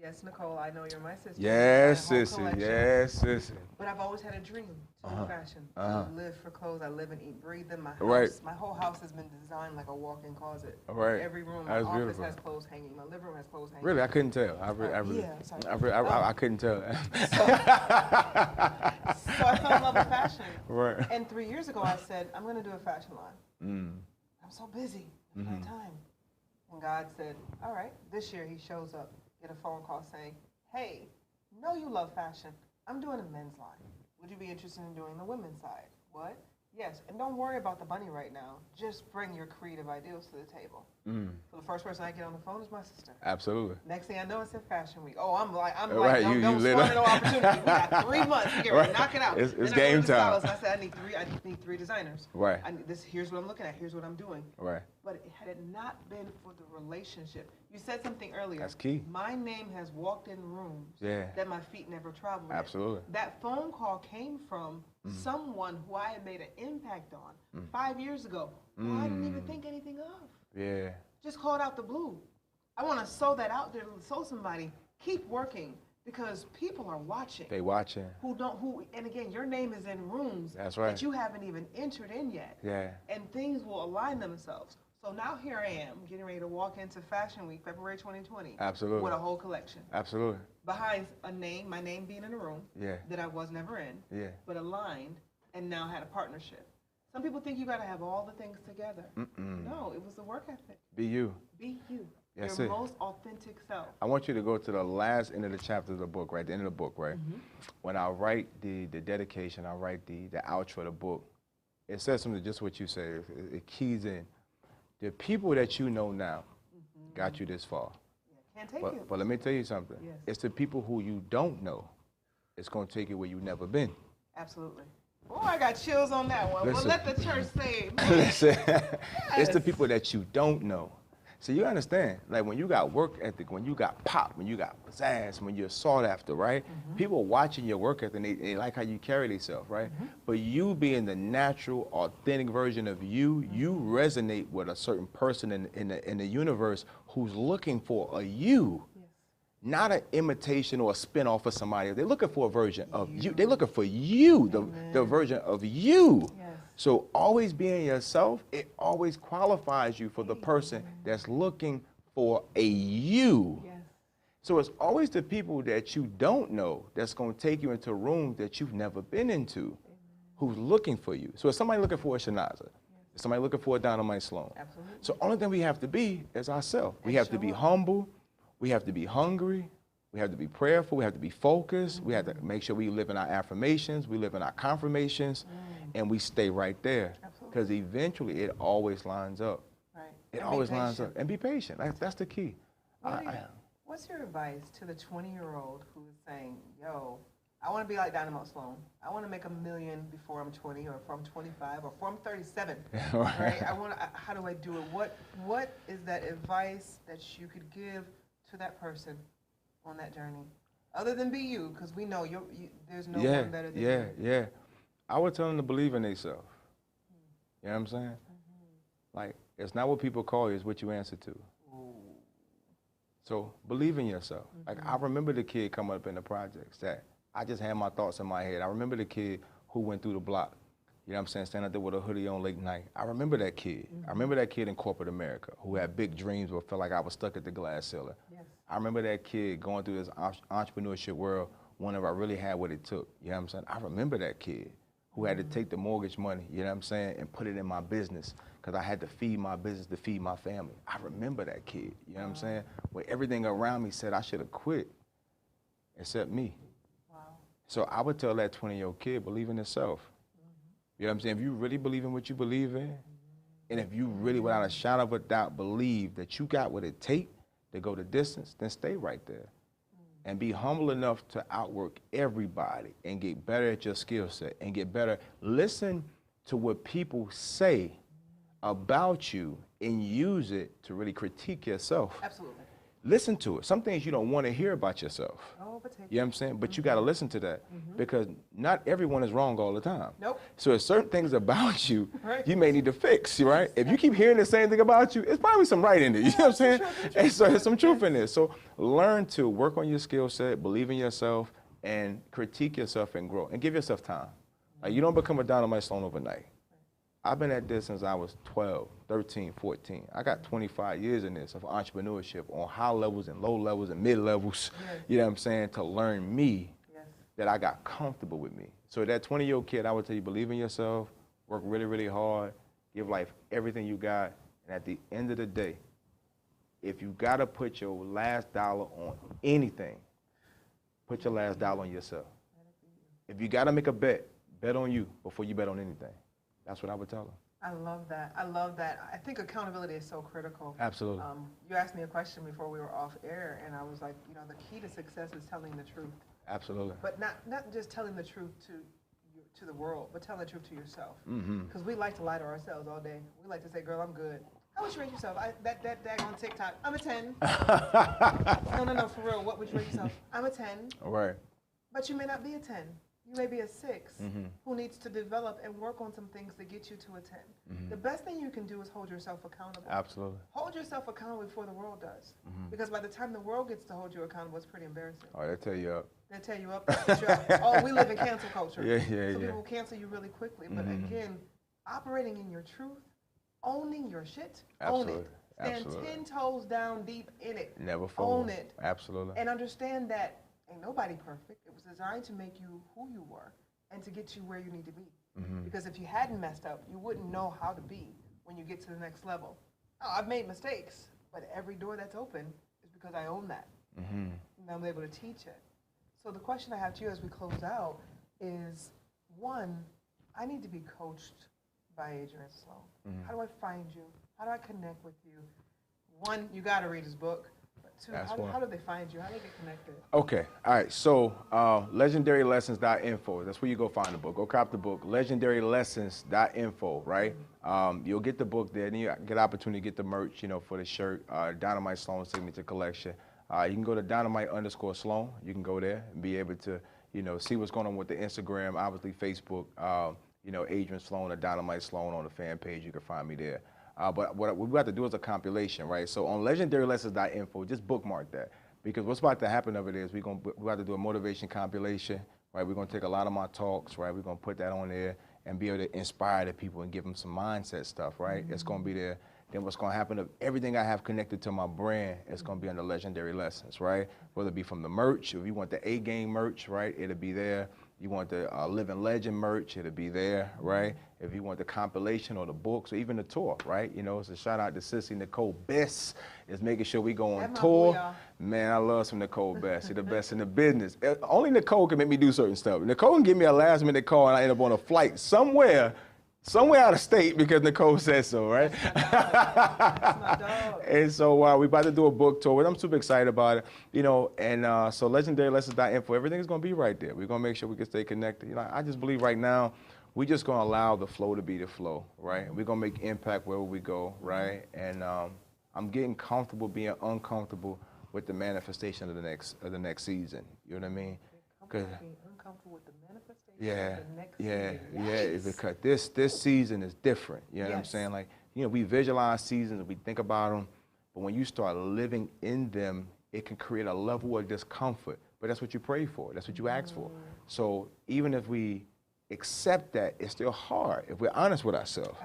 Yes, Nicole, I know you're my sister. Yes, sissy. Yes, sissy. But I've always had a dream to do fashion. I live for clothes. I live and eat, breathe them. My house, my whole house has been designed like a walk-in closet. Every room, my office has clothes hanging. My living room has clothes hanging. Really, I couldn't tell. I couldn't tell. So I fell in love with fashion. And 3 years ago, I said, I'm going to do a fashion line. I'm so busy. I don't have time. And God said, all right, this year he shows up, get a phone call saying, hey, know you love fashion. I'm doing a men's line. Would you be interested in doing the women's side? What? Yes, and don't worry about the bunny right now. Just bring your creative ideals to the table. So the first person I get on the phone is my sister. Absolutely. Next thing I know, it's in Fashion Week. Oh, I'm like, don't squander no opportunity. We got 3 months to get ready, knock it out. It's game time. I said, I need three designers. Here's what I'm looking at. Here's what I'm doing. But had it not been for the relationship, you said something earlier. That's key. My name has walked in rooms that my feet never traveled. Absolutely. That phone call came from someone who I had made an impact on 5 years ago, who I didn't even think anything of. Just called out the blue. I want to sow that out there, sow somebody. Keep working. Because people are watching. They watching. And again, your name is in rooms That's right. that you haven't even entered in yet. Yeah. And things will align themselves. So now here I am, getting ready to walk into Fashion Week, February 2020. Absolutely. With a whole collection. Absolutely. Behind a name, my name being in a room. Yeah. That I was never in. Yeah. But aligned and now had a partnership. Some people think you got to have all the things together. No, it was the work ethic. Be you. Be you. That's your it. most authentic self. I want you to go to the last end of the chapter of the book, right? The end of the book, right? When I write the dedication, I write the outro of the book, it says something just what you say. It keys in. The people that you know now got you this far. Yeah, can't take you. But let me tell you something. Yes. It's the people who you don't know. It's going to take you where you've never been. Absolutely. Oh, I got chills on that one. Listen. Well, let the church say. Listen, Yes. It's the people that you don't know. So you understand, like when you got work ethic, when you got pop, when you got pizzazz, when you're sought after, right? People watching your work ethic, and they like how you carry yourself, right? But you being the natural, authentic version of you, you resonate with a certain person in the universe who's looking for a you. Not an imitation or a spin-off of somebody else. They're looking for a version of you. They're looking for you, the version of you. Yes. So always being yourself, it always qualifies you for the person that's looking for a you. Yes. So it's always the people that you don't know that's going to take you into rooms that you've never been into, who's looking for you. So if somebody looking for a Chinaza, if somebody looking for a Dynamite Sloan. Absolutely. So only thing we have to be is ourselves. We have to be humble. We have to be hungry. We have to be prayerful. We have to be focused. We have to make sure we live in our affirmations. We live in our confirmations. And we stay right there. Because eventually it always lines up. Right. It always lines up. And be patient. That's the key. What's your advice to the 20-year-old who is saying, yo, I want to be like Dynamite Sloan. I want to make $1 million before I'm 20 or before I'm 25 or before I'm 37. Right? How do I do it? What is that advice that you could give to that person on that journey? Other than be you, because we know there's no one better than you. Yeah. I would tell them to believe in themselves. You know what I'm saying? Like, it's not what people call you, it's what you answer to. So believe in yourself. Like, I remember the kid coming up in the projects that I just had my thoughts in my head. I remember the kid who went through the block. You know what I'm saying? Standing out there with a hoodie on late night. I remember that kid. I remember that kid in corporate America who had big dreams but felt like I was stuck at the glass ceiling. Yes. I remember that kid going through this entrepreneurship world, wondering if I really had what it took. You know what I'm saying? I remember that kid who had to take the mortgage money, you know what I'm saying, and put it in my business because I had to feed my business to feed my family. I remember that kid, you know what I'm saying? Where everything around me said I should have quit except me. Wow. So I would tell that 20-year-old kid, believe in yourself. You know what I'm saying? If you really believe in what you believe in, and if you really, without a shadow of a doubt, believe that you got what it takes to go the distance, then stay right there. And be humble enough to outwork everybody and get better at your skill set and get better. Listen to what people say about you and use it to really critique yourself. Absolutely. Listen to it. Some things you don't want to hear about yourself. Oh, but take You know what I'm saying? But you got to listen to that because not everyone is wrong all the time. Nope. So there's certain things about you Right. you may need to fix, right? If you keep hearing the same thing about you, it's probably some right in it. You know what I'm saying? And so there's some truth in this. So learn to work on your skill set, believe in yourself, and critique yourself and grow. And give yourself time. Like, you don't become a Dynamite Sloan overnight. I've been at this since I was 12, 13, 14. I got 25 years in this of entrepreneurship on high levels and low levels and mid levels, you know what I'm saying, to learn me, that I got comfortable with me. So that 20-year-old kid, I would tell you, believe in yourself, work really, really hard, give life everything you got, and at the end of the day, if you got to put your last dollar on anything, put your last dollar on yourself. If you got to make a bet on you before you bet on anything. That's what I would tell them. I love that. I love that. I think accountability is so critical. Absolutely. You asked me a question before we were off air, and I was like, you know, the key to success is telling the truth. Absolutely. But not just telling the truth to the world, but telling the truth to yourself. Mm-hmm. Because we like to lie to ourselves all day. We like to say, girl, I'm good. How would you rate yourself? That daggone TikTok, I'm a 10. No, for real. What would you rate yourself? I'm a 10. All right. But you may not be a 10. You may be a 6 who needs to develop and work on some things to get you to a 10. The best thing you can do is hold yourself accountable. Absolutely. Hold yourself accountable before the world does. Because by the time the world gets to hold you accountable, it's pretty embarrassing. Oh, they'll tell you up. They'll tell you up. Oh, we live in cancel culture. Yeah. So people will cancel you really quickly. But again, operating in your truth, owning your shit, own it. Stand 10 toes down deep in it. Never fall. Own it. Absolutely. And understand that ain't nobody perfect. It was designed to make you who you were and to get you where you need to be. Because if you hadn't messed up, you wouldn't know how to be when you get to the next level. Oh, I've made mistakes, but every door that's open is because I own that. And I'm able to teach it. So the question I have to you as we close out is, one, I need to be coached by Adrian Sloan. How do I find you? How do I connect with you? One, you got to read his book. But two, how do they find you? How do they get connected? Okay. All right. So legendarylessons.info. That's where you go find the book. Go cop the book. Legendarylessons.info, right? You'll get the book there. Then you get the opportunity to get the merch, for the shirt, Dynamite Sloan Signature Collection. You can go to Dynamite_Sloan. You can go there and be able to, see what's going on with the Instagram, obviously Facebook, Adrian Sloan or Dynamite Sloan on the fan page. You can find me there. But what we have to do is a compilation, right? So on legendarylessons.info, just bookmark that. Because what's about to happen of it is we have to do a motivation compilation, right? We're going to take a lot of my talks, right? We're going to put that on there and be able to inspire the people and give them some mindset stuff, right? It's going to be there. Then what's going to happen, everything I have connected to my brand is going to be under Legendary Lessons, right? Whether it be from the merch, if you want the A-Game merch, right, it'll be there. You want the Living Legend merch, it'll be there, right? If you want the compilation or the books or even the tour, right? It's a shout out to Sissy Nicole Best is making sure we go on tour. Man, I love some Nicole Best. She's the best in the business. Only Nicole can make me do certain stuff. Nicole can give me a last minute call and I end up on a flight somewhere out of state because Nicole says so, right? That's my dog. And so we're about to do a book tour. I'm super excited about it, and so legendarylessons.info, everything is going to be right there. We're going to make sure we can stay connected. I just believe right now, we're just going to allow the flow to be the flow, right? We're going to make impact wherever we go, right? And I'm getting comfortable being uncomfortable with the manifestation of the next season. You know what I mean? Being uncomfortable with the manifestation of the next season. Yeah, because this season is different. You know what I'm saying? Like, we visualize seasons and we think about them, but when you start living in them, it can create a level of discomfort. But that's what you pray for. That's what you ask for. So even if we accept that, it's still hard. If we're honest with ourselves,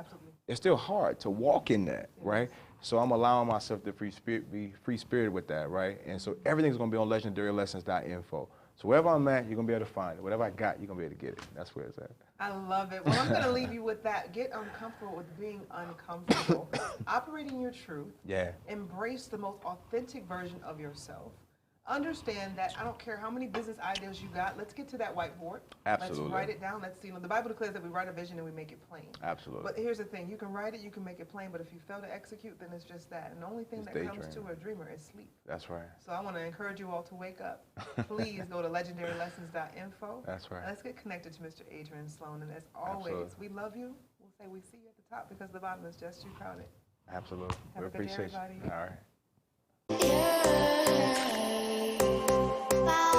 it's still hard to walk in that, right? So I'm allowing myself to be free spirited with that, right? And so everything's going to be on legendarylessons.info. So wherever I'm at, you're going to be able to find it. Whatever I got, you're going to be able to get it. That's where it's at. I love it. Well, I'm going to leave you with that. Get uncomfortable with being uncomfortable. Operate in your truth. Yeah. Embrace the most authentic version of yourself. Understand that I don't care how many business ideas you got. Let's get to that whiteboard. Absolutely. Let's write it down. Let's see. The Bible declares that we write a vision and we make it plain. Absolutely. But here's the thing. You can write it, you can make it plain, but if you fail to execute, then it's just that. And the only thing that comes to a dreamer is sleep. That's right. So I want to encourage you all to wake up. Please go to legendarylessons.info. That's right. Let's get connected to Mr. Adrian Sloan. And as always, we love you. We'll say we see you at the top because the bottom is just you crowded. Absolutely. Have a good day, everybody. All right. Bye.